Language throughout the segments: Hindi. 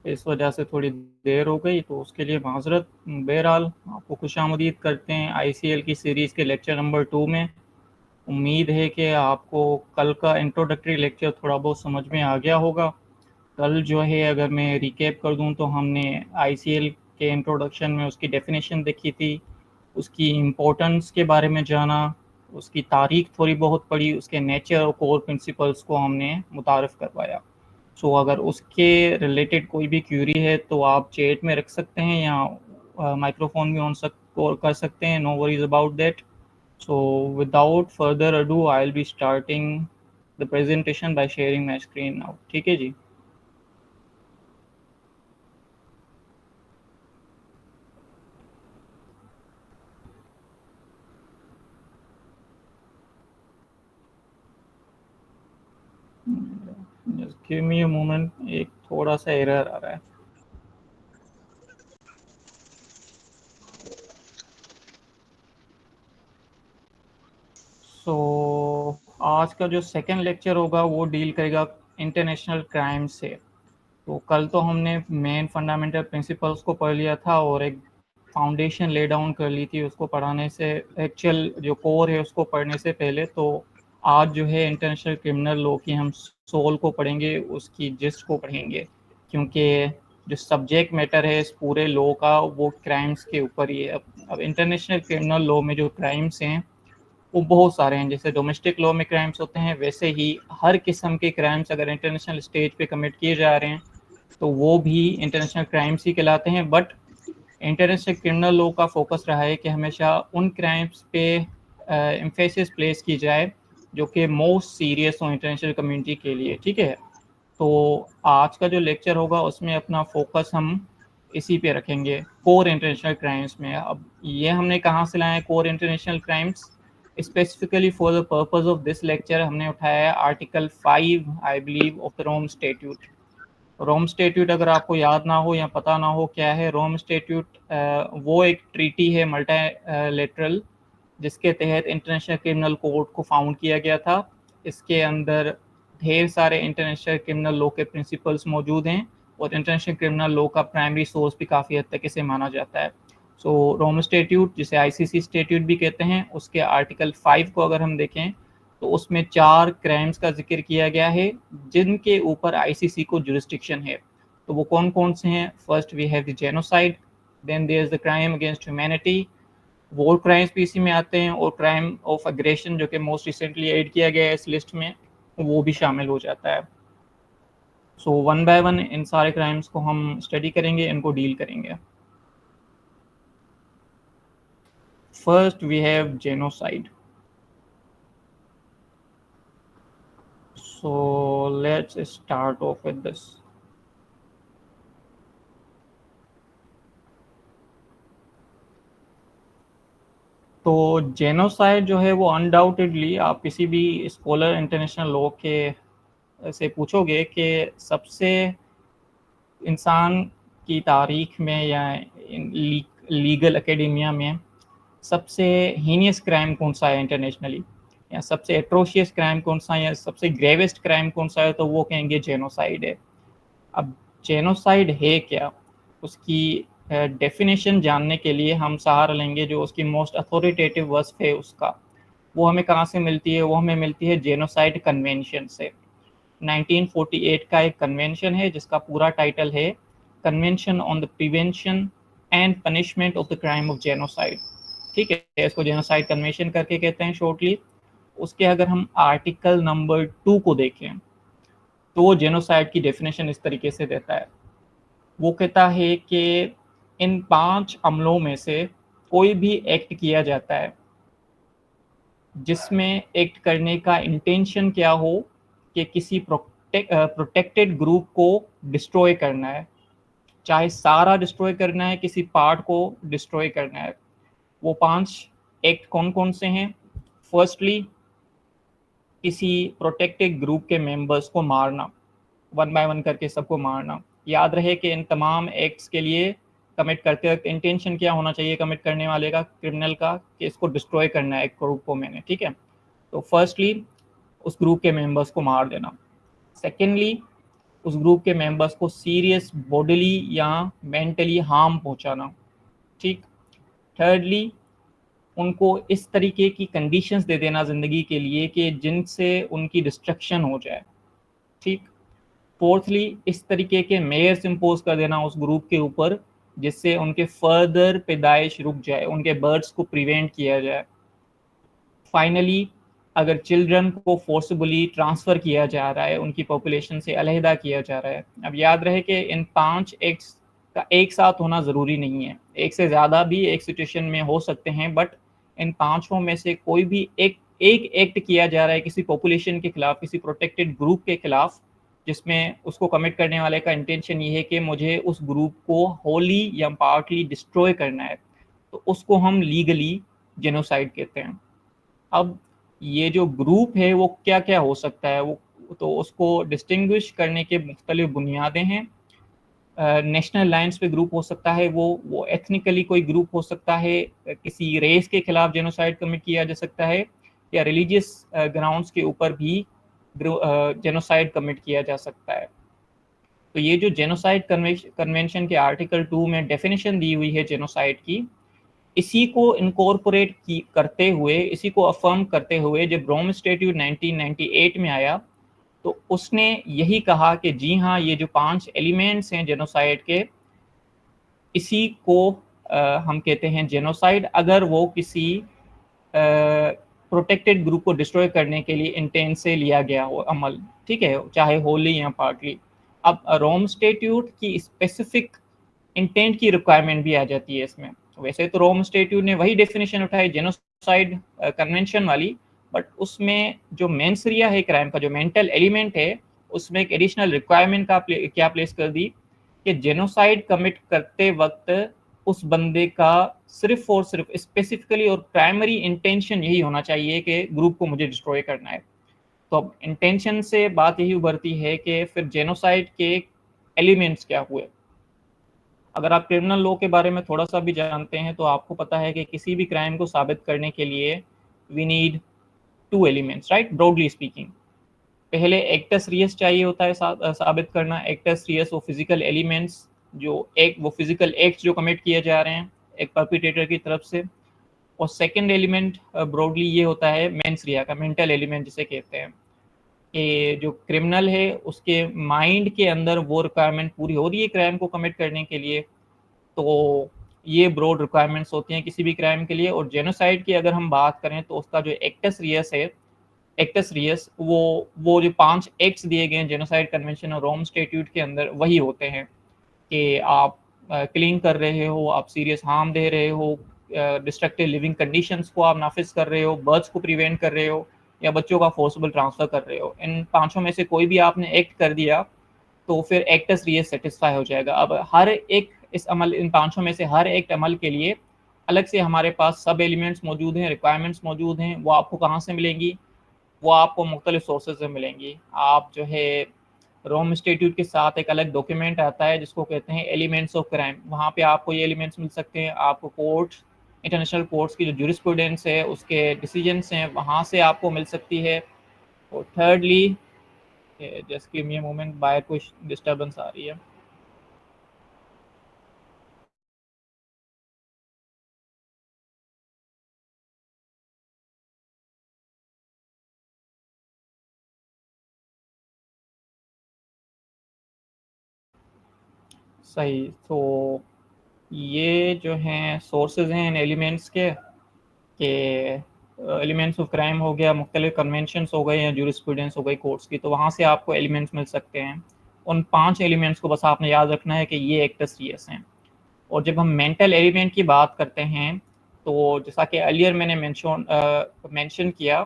इस वजह से थोड़ी देर हो गई, तो उसके लिए माजरत। बहरहाल आपको खुशामदीद करते हैं आईसीएल की सीरीज़ के लेक्चर नंबर 2 में। उम्मीद है कि आपको कल का इंट्रोडक्टरी लेक्चर थोड़ा बहुत समझ में आ गया होगा। कल जो है, अगर मैं रिकैप कर दूं, तो हमने आईसीएल के इंट्रोडक्शन में उसकी डेफिनेशन देखी थी, उसकी इम्पोर्टेंस के बारे में जाना, उसकी तारीख थोड़ी बहुत पढ़ी, उसके नेचर और कोर प्रिंसिपल्स को हमने मुतारफ़ करवाया। सो अगर उसके रिलेटेड कोई भी क्यूरी है तो आप चैट में रख सकते हैं, या माइक्रोफोन भी ऑन कर सकते हैं। No worries about that. So without further ado I will be starting the presentation by sharing my screen now. ठीक है जी। Just give me a moment, एक थोड़ा सा एरर आ रहा है। सो आज का जो सेकंड लेक्चर होगा वो डील करेगा इंटरनेशनल क्राइम से। तो कल तो हमने मेन फंडामेंटल प्रिंसिपल्स को पढ़ लिया था और एक फाउंडेशन ले डाउन कर ली थी उसको पढ़ाने से, एक्चुअल जो कोर है उसको पढ़ने से पहले। तो आज जो है इंटरनेशनल क्रिमिनल लॉ की हम सोल को पढ़ेंगे, उसकी जिस्ट को पढ़ेंगे, क्योंकि जो सब्जेक्ट मैटर है इस पूरे लॉ का वो क्राइम्स के ऊपर ही है। अब इंटरनेशनल क्रिमिनल लॉ में जो क्राइम्स हैं वो बहुत सारे हैं। जैसे डोमेस्टिक लॉ में क्राइम्स होते हैं, वैसे ही हर किस्म के क्राइम्स अगर इंटरनेशनल स्टेज पे कमिट किए जा रहे हैं तो वो भी इंटरनेशनल क्राइम्स ही कहलाते हैं। बट इंटरनेशनल क्रिमिनल लॉ का फोकस रहा है कि हमेशा उन क्राइम्स पे एम्फेसिस प्लेस की जाए जो कि मोस्ट सीरियस हो इंटरनेशनल कम्युनिटी के लिए। ठीक है। तो आज का जो लेक्चर होगा उसमें अपना फोकस हम इसी पे रखेंगे, कोर इंटरनेशनल क्राइम्स में। अब ये हमने कहाँ से लाए core international crimes? Specifically for the purpose of this lecture हमने उठाया है article 5 I believe of the Rome statute. Rome statute अगर आपको याद ना हो या पता ना हो क्या है रोम स्टेट्यूट, वो एक ट्रीटी है मल्टीलेटरल, जिसके तहत इंटरनेशनल क्रिमिनल कोर्ट को फाउंड किया गया था। इसके अंदर ढेर सारे इंटरनेशनल क्रिमिनल लॉ के प्रिंसिपल्स मौजूद हैं, और इंटरनेशनल क्रिमिनल लॉ का प्राइमरी सोर्स भी काफ़ी हद तक इसे माना जाता है। सो रोम स्टेट्यूट, जिसे आईसीसी स्टेट्यूट भी कहते हैं, उसके आर्टिकल 5 को अगर हम देखें तो उसमें 4 क्राइम्स का जिक्र किया गया है जिनके ऊपर आईसीसी को जुरिस्डिक्शन है। तो वो कौन कौन से हैं? First we have the genocide, then there is the crime against humanity, war crimes भी इसी में आते हैं, और क्राइम ऑफ अग्रेशन जो कि मोस्ट रिसेंटली ऐड किया गया है इस लिस्ट में, वो भी शामिल हो जाता है। सो वन बाय वन इन सारे क्राइम्स को हम स्टडी करेंगे, इनको डील करेंगे। First we have genocide. So let's start off with this. तो जेनोसाइड जो है वो अनडाउटेडली, आप किसी भी स्कॉलर इंटरनेशनल लॉ के से पूछोगे कि सबसे इंसान की तारीख में या लीगल एकेडमिया में सबसे हीनियस क्राइम कौन सा है इंटरनेशनली, या सबसे एट्रोशियस क्राइम कौन सा है, या सबसे ग्रेवेस्ट क्राइम कौन सा है, तो वो कहेंगे जेनोसाइड है। अब जेनोसाइड है क्या, उसकी डेफिनेशन जानने के लिए हम सहारा लेंगे जो उसकी मोस्ट अथॉरिटेटिव वस्फ है उसका। वो हमें कहाँ से मिलती है? वो हमें मिलती है जेनोसाइड कन्वेंशन से। 1948 का एक कन्वेंशन है जिसका पूरा टाइटल है convention on the prevention and punishment of the crime of genocide. ठीक है, इसको जेनोसाइड कन्वेंशन करके कहते हैं शॉर्टली। उसके अगर हम आर्टिकल नंबर 2 को देखें तो वो जेनोसाइड की डेफिनेशन इस तरीके से देता है। वो कहता है कि इन 5 अमलों में से कोई भी एक्ट किया जाता है जिसमें एक्ट करने का इंटेंशन क्या हो कि किसी प्रोटेक्टेड ग्रुप को डिस्ट्रॉय करना है, चाहे सारा डिस्ट्रॉय करना है, किसी पार्ट को डिस्ट्रॉय करना है। वो 5 एक्ट कौन कौन से हैं? फर्स्टली, किसी प्रोटेक्टेड ग्रुप के मेंबर्स को मारना, वन बाय वन करके सबको मारना। याद रहे कि इन तमाम एक्ट्स के लिए कमिट करते वक्त इंटेंशन क्या होना चाहिए कमिट करने वाले का, क्रिमिनल का, कि इसको डिस्ट्रॉय करना है एक ग्रुप को मैंने। ठीक है, तो फर्स्टली उस ग्रुप के मेंबर्स को मार देना। सेकेंडली, उस ग्रुप के मेंबर्स को सीरियस बॉडीली या मेंटली हार्म पहुंचाना। ठीक। थर्डली, उनको इस तरीके की कंडीशंस दे देना ज़िंदगी के लिए कि जिनसे उनकी डिस्ट्रक्शन हो जाए। ठीक। फोर्थली, इस तरीके के मेयर्स इम्पोज कर देना उस ग्रुप के ऊपर जिससे उनके फर्दर पैदाइश रुक जाए, उनके बर्ड्स को प्रिवेंट किया जाए। फाइनली, अगर चिल्ड्रन को फोर्सबली ट्रांसफ़र किया जा रहा है, उनकी पॉपुलेशन से अलहदा किया जा रहा है। अब याद रहे कि इन 5 एक्ट्स का एक साथ होना ज़रूरी नहीं है, एक से ज़्यादा भी एक सिचुएशन में हो सकते हैं, बट इन पाँचों में से कोई भी एक एक्ट किया जा रहा है किसी पॉपुलेशन के खिलाफ, किसी प्रोटेक्टेड ग्रुप के खिलाफ, जिसमें उसको कमिट करने वाले का इंटेंशन ये है कि मुझे उस ग्रुप को होली या पार्टली डिस्ट्रॉय करना है, तो उसको हम लीगली जेनोसाइड कहते हैं। अब ये जो ग्रुप है वो क्या क्या हो सकता है, वो तो उसको डिस्टिंग्विश करने के मुख्तलिफ बुनियादें हैं। नेशनल लाइन्स पे ग्रुप हो सकता है, वो एथनिकली कोई ग्रुप हो सकता है, किसी रेस के खिलाफ जेनोसाइड कमिट किया जा सकता है, या रिलीजियस ग्राउंड्स के ऊपर भी जेनोसाइड कमिट किया जा सकता है। तो ये जो जेनोसाइड कन्वेंशन के आर्टिकल 2 में डेफिनेशन दी हुई है जेनोसाइड की, इसी को इनकॉर्पोरेट करते हुए, इसी को अफर्म करते हुए जब रोम स्टैट्यूट 1998 में आया, तो उसने यही कहा कि जी हाँ, ये जो 5 एलिमेंट्स हैं जेनोसाइड के, इसी को हम कहते हैं जेनोसाइड, अगर वो किसी प्रोटेक्टेड ग्रुप को डिस्ट्रॉय करने के लिए इंटेंट से लिया गया हो अमल। ठीक है, चाहे होली या पार्टली। अब रोम स्टैट्यूट की स्पेसिफिक इंटेंट की रिक्वायरमेंट भी आ जाती है इसमें। वैसे तो रोम स्टैट्यूट ने वही डेफिनेशन उठाई जेनोसाइड कन्वेंशन वाली, बट उसमें जो मेंसरिया है क्राइम का, जो मेंटल एलिमेंट है, उसमें एक एडिशनल रिक्वायरमेंट क्या प्लेस कर दी कि जेनोसाइड कमिट करते वक्त उस बंदे का सिर्फ और सिर्फ स्पेसिफिकली और प्राइमरी इंटेंशन यही होना चाहिए कि ग्रुप को मुझे डिस्ट्रॉय करना है। तो अब इंटेंशन से बात यही उभरती है कि फिर जेनोसाइड के एलिमेंट्स क्या हुए। अगर आप क्रिमिनल लॉ के बारे में थोड़ा सा भी जानते हैं तो आपको पता है कि किसी भी क्राइम को साबित करने के लिए we need 2 elements, right, broadly speaking. पहले एक्टस रियस चाहिए होता है साबित करना। एक्टस रियस वो फिजिकल एलिमेंट्स, वो फिजिकल एक्ट्स जो कमिट किए जा रहे हैं एक परपिटेटर की तरफ से। और सेकंड एलिमेंट ब्रॉडली ये होता है मेंस रिया का, मेंटल एलिमेंट जिसे कहते हैं कि जो क्रिमिनल है उसके माइंड के अंदर वो रिक्वायरमेंट पूरी हो रही है क्राइम को कमिट करने के लिए। तो ये ब्रॉड रिक्वायरमेंट्स होती हैं किसी भी क्राइम के लिए। और जेनोसाइड की अगर हम बात करें तो उसका जो एक्टस रियस है, एक्टस रियस, वो जो 5 एक्ट्स दिए गए हैं जेनोसाइड कन्वेंशन और रोम स्टैट्यूट के अंदर, वही होते हैं कि आप किलिंग कर रहे हो, आप सीरियस हार्म दे रहे हो, डिस्ट्रक्टिव लिविंग कंडीशंस को आप नाफिज कर रहे हो, बर्थ्स को प्रिवेंट कर रहे हो, या बच्चों का फोर्सबल ट्रांसफर कर रहे हो। इन पांचों में से कोई भी आपने एक्ट कर दिया तो फिर एक्टस रियस सेटिस्फाई हो जाएगा। अब हर एक इस अमल, इन पांचों में से हर एक अमल के लिए अलग से हमारे पास सब एलिमेंट्स मौजूद हैं, रिक्वायरमेंट्स मौजूद हैं। वो आपको कहाँ से मिलेंगी? वो आपको मुख्तलिफ सोर्सेज से मिलेंगी। आप जो है रोम इंस्टीट्यूट के साथ एक अलग डॉक्यूमेंट आता है जिसको कहते हैं एलिमेंट्स ऑफ क्राइम, वहाँ पे आपको ये एलिमेंट्स मिल सकते हैं। आपको कोर्ट्स, इंटरनेशनल कोर्ट्स की जो जूरिस्प्रूडेंस है उसके डिसीजंस हैं वहाँ से आपको मिल सकती है। और thirdly, just give me a moment, बाहर कुछ डिस्टर्बेंस आ रही है। सही। तो ये जो हैं सोर्सेज हैं इन एलिमेंट्स के एलिमेंट्स ऑफ क्राइम हो गया, मुख्तलिफ कन्वेंशंस हो गए या जूरिस्प्रूडेंस हो गई कोर्ट्स की, तो वहाँ से आपको एलिमेंट्स मिल सकते हैं। उन 5 एलिमेंट्स को बस आपने याद रखना है कि ये एक्टस रियस हैं। और जब हम मेंटल एलिमेंट की बात करते हैं तो जैसा कि अर्लियर मैंने मेंशन किया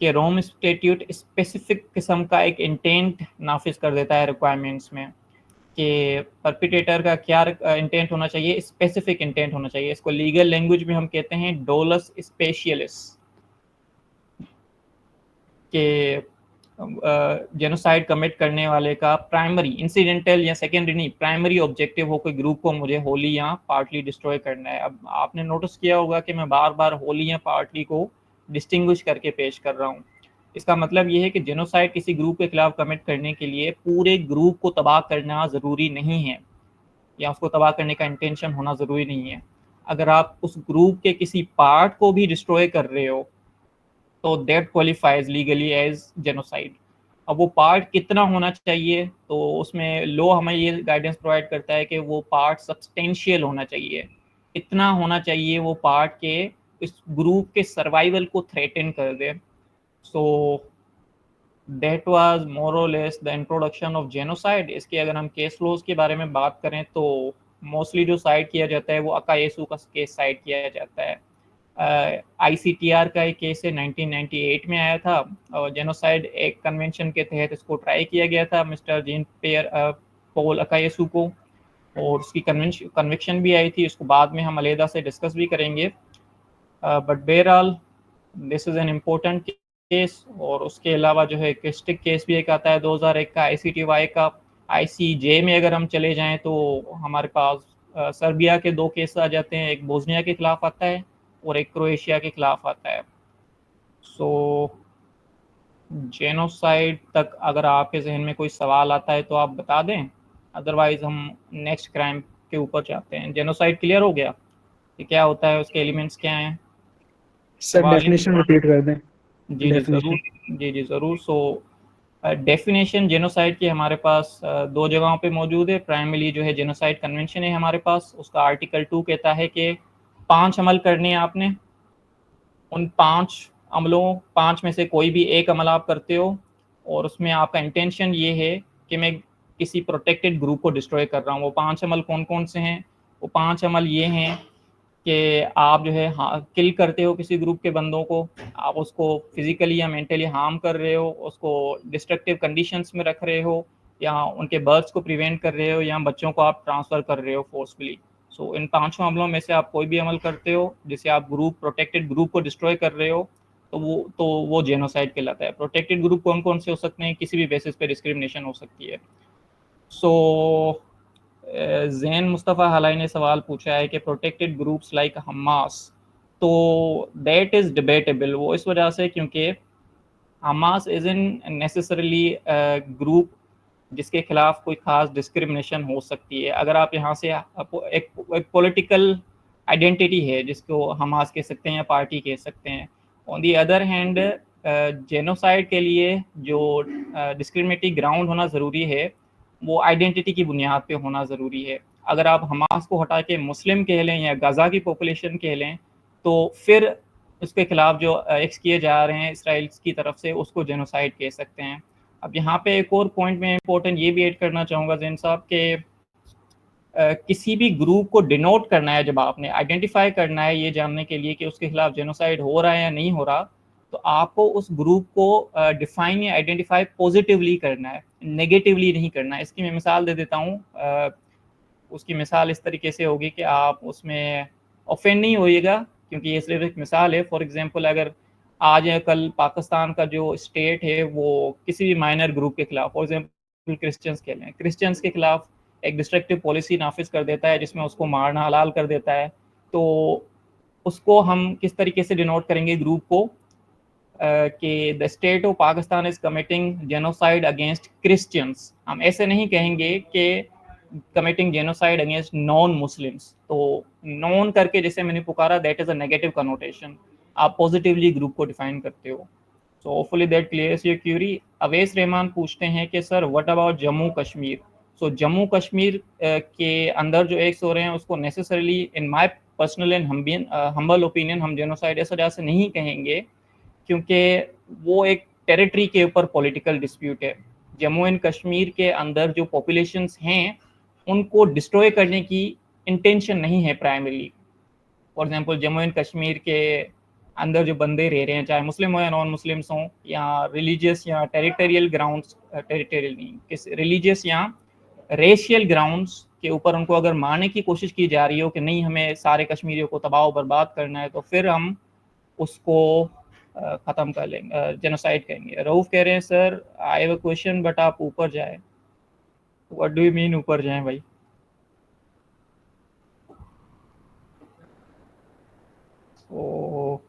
कि रोम स्टैट्यूट स्पेसिफिक किस्म का एक इंटेंट नाफिज कर देता है रिक्वायरमेंट्स में कि परपिटेटर का क्या इंटेंट होना चाहिए, स्पेसिफिक इंटेंट होना चाहिए। इसको लीगल लैंग्वेज में हम कहते हैं डोलस स्पेशियलिस, के जेनोसाइड कमिट करने वाले का प्राइमरी, इंसिडेंटल या सेकेंडरी नहीं, प्राइमरी ऑब्जेक्टिव हो कोई ग्रुप को मुझे होली या पार्टली डिस्ट्रॉय करना है। अब आपने नोटिस किया होगा कि मैं बार बार होली या पार्टली को डिस्टिंग्विश करके पेश कर रहा हूँ। इसका मतलब ये है कि जेनोसाइड किसी ग्रुप के खिलाफ कमिट करने के लिए पूरे ग्रुप को तबाह करना ज़रूरी नहीं है, या उसको तबाह करने का इंटेंशन होना ज़रूरी नहीं है। अगर आप उस ग्रुप के किसी पार्ट को भी डिस्ट्रॉय कर रहे हो तो that qualifies legally as genocide. अब वो पार्ट कितना होना चाहिए, तो उसमें लॉ हमें ये गाइडेंस प्रोवाइड करता है कि वो पार्ट सब्सटेंशियल होना चाहिए, इतना होना चाहिए वो पार्ट के इस ग्रुप के सर्वाइवल को थ्रेटन कर दे। सो दैट वाज मोर और less the introduction of genocide. इसके अगर हम केस लॉज के बारे में बात करें तो मोस्टली जो साइड किया जाता है वो अकायेसू का केस साइड किया जाता है। आईसीटीआर का एक केस है 1998 में आया था, और जेनोसाइड एक कन्वेंशन के तहत इसको ट्राई किया गया था मिस्टर जीन पेयर पॉल अकायेसू को, और उसकी कन्विक्शन भी आई थी। उसको बाद में हम अलहदा से डिस्कस भी करेंगे। बट बहरहाल this is an important case. और उसके अलावा जो है क्रिस्टिक केस भी एक आता है 2001 का आईसीटीवाई का। आईसीजे में अगर हम चले जाएं तो हमारे पास सर्बिया के दो केस आ जाते हैं, एक बोस्निया के खिलाफ आता है और एक क्रोएशिया के खिलाफ आता है। सो जेनोसाइड तक अगर आपके जहन में कोई सवाल आता है तो आप बता दें, अदरवाइज हम नेक्स्ट क्राइम के ऊपर जाते हैं। जेनोसाइड क्लियर हो गया कि क्या होता है, उसके एलिमेंट्स क्या हैं? सर सवाल नहीं? डेफिनेशन रिपीट कर दें। जी जी ज़रूर। डेफिनेशन। जी जी ज़रूर। सो डेफिनेशन जेनोसाइड की हमारे पास दो जगहों पे मौजूद है। प्राइमरी जो है जेनोसाइड कन्वेंशन है हमारे पास, उसका आर्टिकल 2 कहता है कि 5 अमल करने हैं आपने। उन 5 अमलों 5 में से कोई भी एक अमल आप करते हो, और उसमें आपका इंटेंशन ये है कि मैं किसी प्रोटेक्टेड ग्रुप को डिस्ट्रॉय कर रहा हूँ। वो 5 अमल कौन कौन से हैं? वो 5 अमल ये हैं कि आप जो है हाँ किल करते हो किसी ग्रुप के बंदों को, आप उसको फिजिकली या मेंटली हार्म कर रहे हो, उसको डिस्ट्रक्टिव कंडीशंस में रख रहे हो, या उनके बर्थ को प्रिवेंट कर रहे हो, या बच्चों को आप ट्रांसफ़र कर रहे हो फोर्सफुली। सो इन पांचों अमलों में से आप कोई भी अमल करते हो जिसे आप ग्रुप प्रोटेक्टेड ग्रुप को डिस्ट्रॉय कर रहे हो, तो वो जेनोसाइड कहलाता है। प्रोटेक्टेड ग्रुप कौन कौन से हो सकते हैं? किसी भी बेसिस पे डिस्क्रिमिनेशन हो सकती है। सो जैन मुस्तफ़ा हलाई ने सवाल पूछा है कि प्रोटेक्टेड ग्रुप्स लाइक हमास, तो दैट इज़ डिबेटेबल। वो इस वजह से क्योंकि Hamas is in necessarily group जिसके खिलाफ कोई खास डिस्क्रिमिनेशन हो सकती है। अगर आप यहाँ से एक पॉलिटिकल आइडेंटिटी है जिसको हमास कह सकते हैं या पार्टी कह सकते हैं। On the other hand genocide के लिए जो डिस्क्रिमिनेटिंग ग्राउंड होना ज़रूरी है वो आइडेंटिटी की बुनियाद पे होना ज़रूरी है। अगर आप हमास को हटा के मुस्लिम कह लें या गज़ा की पॉपुलेशन कह लें तो फिर उसके खिलाफ जो एक्ट किए जा रहे हैं इसराइल की तरफ से उसको जेनोसाइड कह सकते हैं। अब यहाँ पे एक और पॉइंट में इम्पोर्टेंट ये भी ऐड करना चाहूँगा जैन साहब के किसी भी ग्रुप को डिनोट करना है, जब आपने आइडेंटिफाई करना है ये जानने के लिए कि उसके खिलाफ जेनोसाइड हो रहा है या नहीं हो रहा, तो आपको उस ग्रुप को डिफाइन या आइडेंटिफाई पॉजिटिवली करना है, नेगेटिवली नहीं करना है। इसकी मैं मिसाल दे देता हूँ। उसकी मिसाल इस तरीके से होगी कि आप उसमें ऑफेंड नहीं होइएगा, क्योंकि ये सिर्फ एक मिसाल है। फॉर एग्जांपल अगर आज या कल पाकिस्तान का जो स्टेट है वो किसी भी माइनर ग्रुप के खिलाफ, फॉर एग्जांपल क्रिश्चियंस के लिए, क्रिश्चियंस के खिलाफ एक डिस्ट्रक्टिव पॉलिसी नाफिज कर देता है जिसमें उसको मारना हलाल कर देता है, तो उसको हम किस तरीके से डिनोट करेंगे ग्रुप को कि the state of Pakistan is committing genocide against Christians. हम ऐसे नहीं कहेंगे कि committing genocide against non Muslims. तो नॉन करके जैसे मैंने पुकारा that is a negative connotation, आप पॉजिटिवली ग्रुप को डिफाइन करते हो। So hopefully that clears your query. Awais Rehman पूछते हैं कि sir what about Jammu Kashmir? So Jammu Kashmir के अंदर जो एक्ट्स हो रहे हैं उसको necessarily in my personal and humble opinion हम जेनोसाइड इस वजह से नहीं कहेंगे क्योंकि वो एक टेरिटरी के ऊपर पॉलिटिकल डिस्प्यूट है। जम्मू एंड कश्मीर के अंदर जो पॉपुलेशंस हैं उनको डिस्ट्रॉय करने की इंटेंशन नहीं है primarily. For example Jammu and Kashmir के अंदर जो बंदे रह रहे हैं, चाहे मुस्लिम हो या नॉन मुस्लिम्स हों, या रिलीजियस या टेरिटोरियल ग्राउंड्स, टेरिटोरियल नहीं, किस रिलीजियस या रेशियल ग्राउंड्स के ऊपर उनको अगर मारने की कोशिश की जा रही हो कि नहीं हमें सारे कश्मीरियों को तबाह बर्बाद करना है, तो फिर हम उसको ख़त्म कर लेंगे, जेनोसाइड करेंगे। रऊफ कह रहे हैं sir I have a question but आप ऊपर जाए। व्हाट डू यू मीन ऊपर जाएं भाई? तो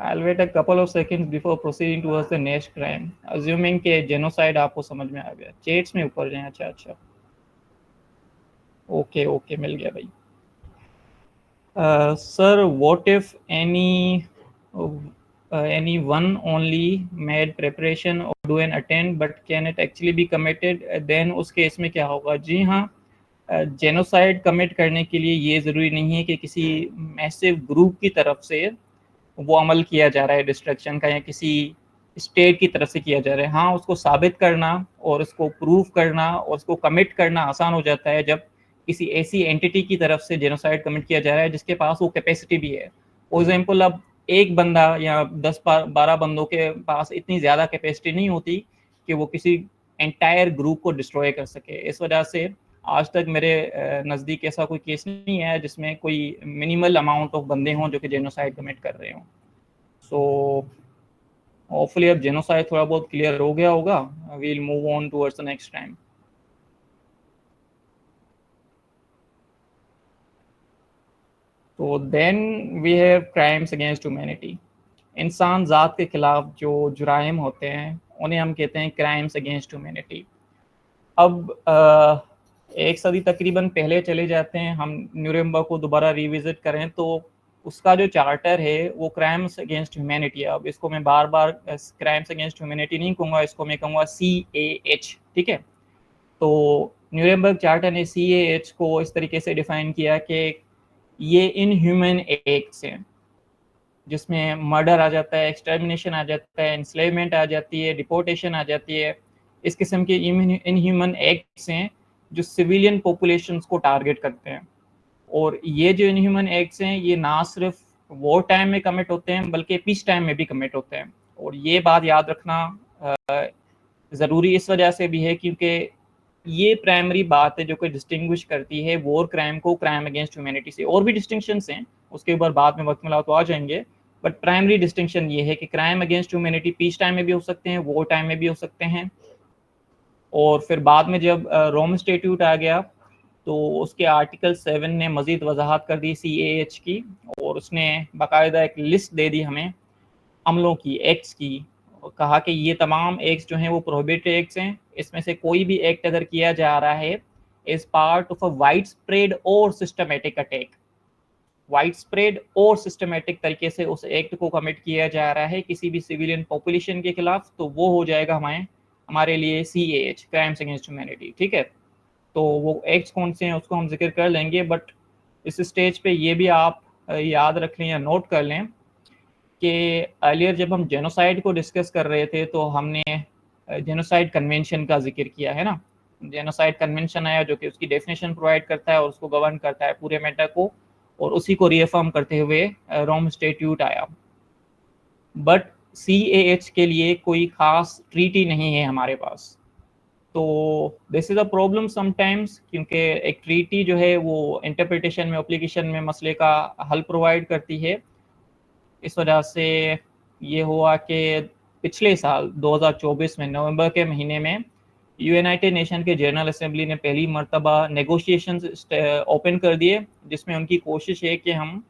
I'll wait a couple of seconds before proceeding towards the next crime. Assuming कि जेनोसाइड आपको समझ में आ गया, चेट्स में ऊपर जाए। अच्छा अच्छा, ओके ओके, मिल गया भाई। Sir, what if any one only made preparation or do an attempt, but can it actually be committed? Then उस केस में क्या होगा? जी हाँ, जेनोसाइड कमिट करने के लिए ये ज़रूरी नहीं है कि किसी मैसिव ग्रुप की तरफ से वो अमल किया जा रहा है डिस्ट्रक्शन का, या किसी स्टेट की तरफ से किया जा रहा है। हाँ, उसको साबित करना और उसको प्रूव करना और उसको कमिट करना आसान हो जाता है जब किसी ऐसी एंटिटी की तरफ से जेनोसाइड कमिट किया जा रहा है जिसके पास वो कैपेसिटी भी है। फॉर एग्जाम्पल, अब एक बंदा या 10-12 बंदों के पास इतनी ज़्यादा कैपेसिटी नहीं होती कि वो किसी एंटायर ग्रुप को डिस्ट्रॉय कर सके। इस वजह से आज तक मेरे नज़दीक ऐसा कोई केस नहीं है जिसमें कोई मिनिमल अमाउंट ऑफ बंदे हों जो कि जेनोसाइड कमिट कर रहे हों। सो होपफुली अब जेनोसाइड थोड़ा बहुत क्लियर हो गया होगा। We will move on towards the next time. तो then we have crimes against humanity. इंसान ज़ात के खिलाफ जो जुराइम होते हैं उन्हें हम कहते हैं क्राइम्स अगेंस्ट ह्यूमैनिटी। अब एक सदी तकरीबन पहले चले जाते हैं, हम न्यूरेमबर्ग को दोबारा रिविजिट करें तो उसका जो चार्टर है वो क्राइम्स अगेंस्ट ह्यूमैनिटी है। अब इसको मैं बार बार क्राइम्स अगेंस्ट ह्यूमैनिटी नहीं कहूँगा, इसको मैं कहूँगा CAH, ठीक है। तो न्यूरेमबर्ग चार्टर ने CAH को इस तरीके से डिफाइन किया कि ये इनह्यूमन एक्ट्स हैं जिसमें मर्डर आ जाता है, एक्सटर्मिनेशन आ जाता है, इंस्लेवमेंट आ जाती है, डिपोर्टेशन आ जाती है। इस किस्म के इनह्यूमन एक्ट्स हैं जो सिविलियन पॉपुलेशंस को टारगेट करते हैं। और ये जो इनह्यूमन एक्ट्स हैं ये ना सिर्फ वॉर टाइम में कमिट होते हैं बल्कि पीस टाइम में भी कमिट होते हैं। और ये बात याद रखना ज़रूरी इस वजह से भी है क्योंकि ये प्राइमरी बात है जो कि डिस्टिंग्विश करती है वॉर क्राइम को क्राइम अगेंस्ट ह्यूमैनिटी से। और भी डिस्टिंक्शंस हैं, उसके ऊपर बाद में वक्त मिला तो आ जाएंगे, बट प्राइमरी डिस्टिंक्शन ये है कि crime against humanity peace time में भी हो सकते हैं, वॉर टाइम में भी हो सकते हैं। और फिर बाद में जब रोम स्टेट्यूट आ गया तो उसके आर्टिकल 7 ने मज़ीद वजाहत कर दी CAH की, और उसने बाकायदा एक लिस्ट दे दी हमें अमलों की, एक्ट्स की, और कहा कि ये तमाम एक्ट्स जो हैं वो प्रोहिबिटेड एक्ट्स हैं। इसमें से कोई भी एक्ट अगर किया जा रहा है is part of a wide spread और सिस्टमेटिक अटैक, वाइड स्प्रेड और सिस्टमेटिक तरीके से उस एक्ट को कमिट किया जा रहा है किसी भी सिविलियन पॉपुलेशन के खिलाफ, तो वो हो जाएगा हमारे लिए CAH, क्राइम्स अगेंस्ट ह्यूमैनिटी, ठीक है। तो वो एक्ट्स कौन से हैं उसको हम जिक्र कर लेंगे, बट इस स्टेज पे ये भी आप याद रख लें या नोट कर लें कि अर्लियर जब हम जेनोसाइड को डिस्कस कर रहे थे तो हमने जेनोसाइड कन्वेंशन का जिक्र किया है ना। जेनोसाइड कन्वेंशन आया जो कि उसकी डेफिनेशन प्रोवाइड करता है और उसको गवर्न करता है पूरे मैटर को, और उसी को रीअफर्म करते हुए रोम स्टेट्यूट आया। बट CAH के लिए कोई खास ट्रीटी नहीं है हमारे पास। तो this is a problem sometimes, क्योंकि एक ट्रीटी जो है वो इंटरप्रिटेशन में, एप्लीकेशन में मसले का हल प्रोवाइड करती है। इस वजह से ये हुआ कि पिछले साल 2024 में नवंबर के महीने में यूनाइटेड नेशन के जनरल असेंबली ने पहली मरतबा नेगोशिएशंस ओपन कर दिए, जिसमें उनकी कोशिश है कि हम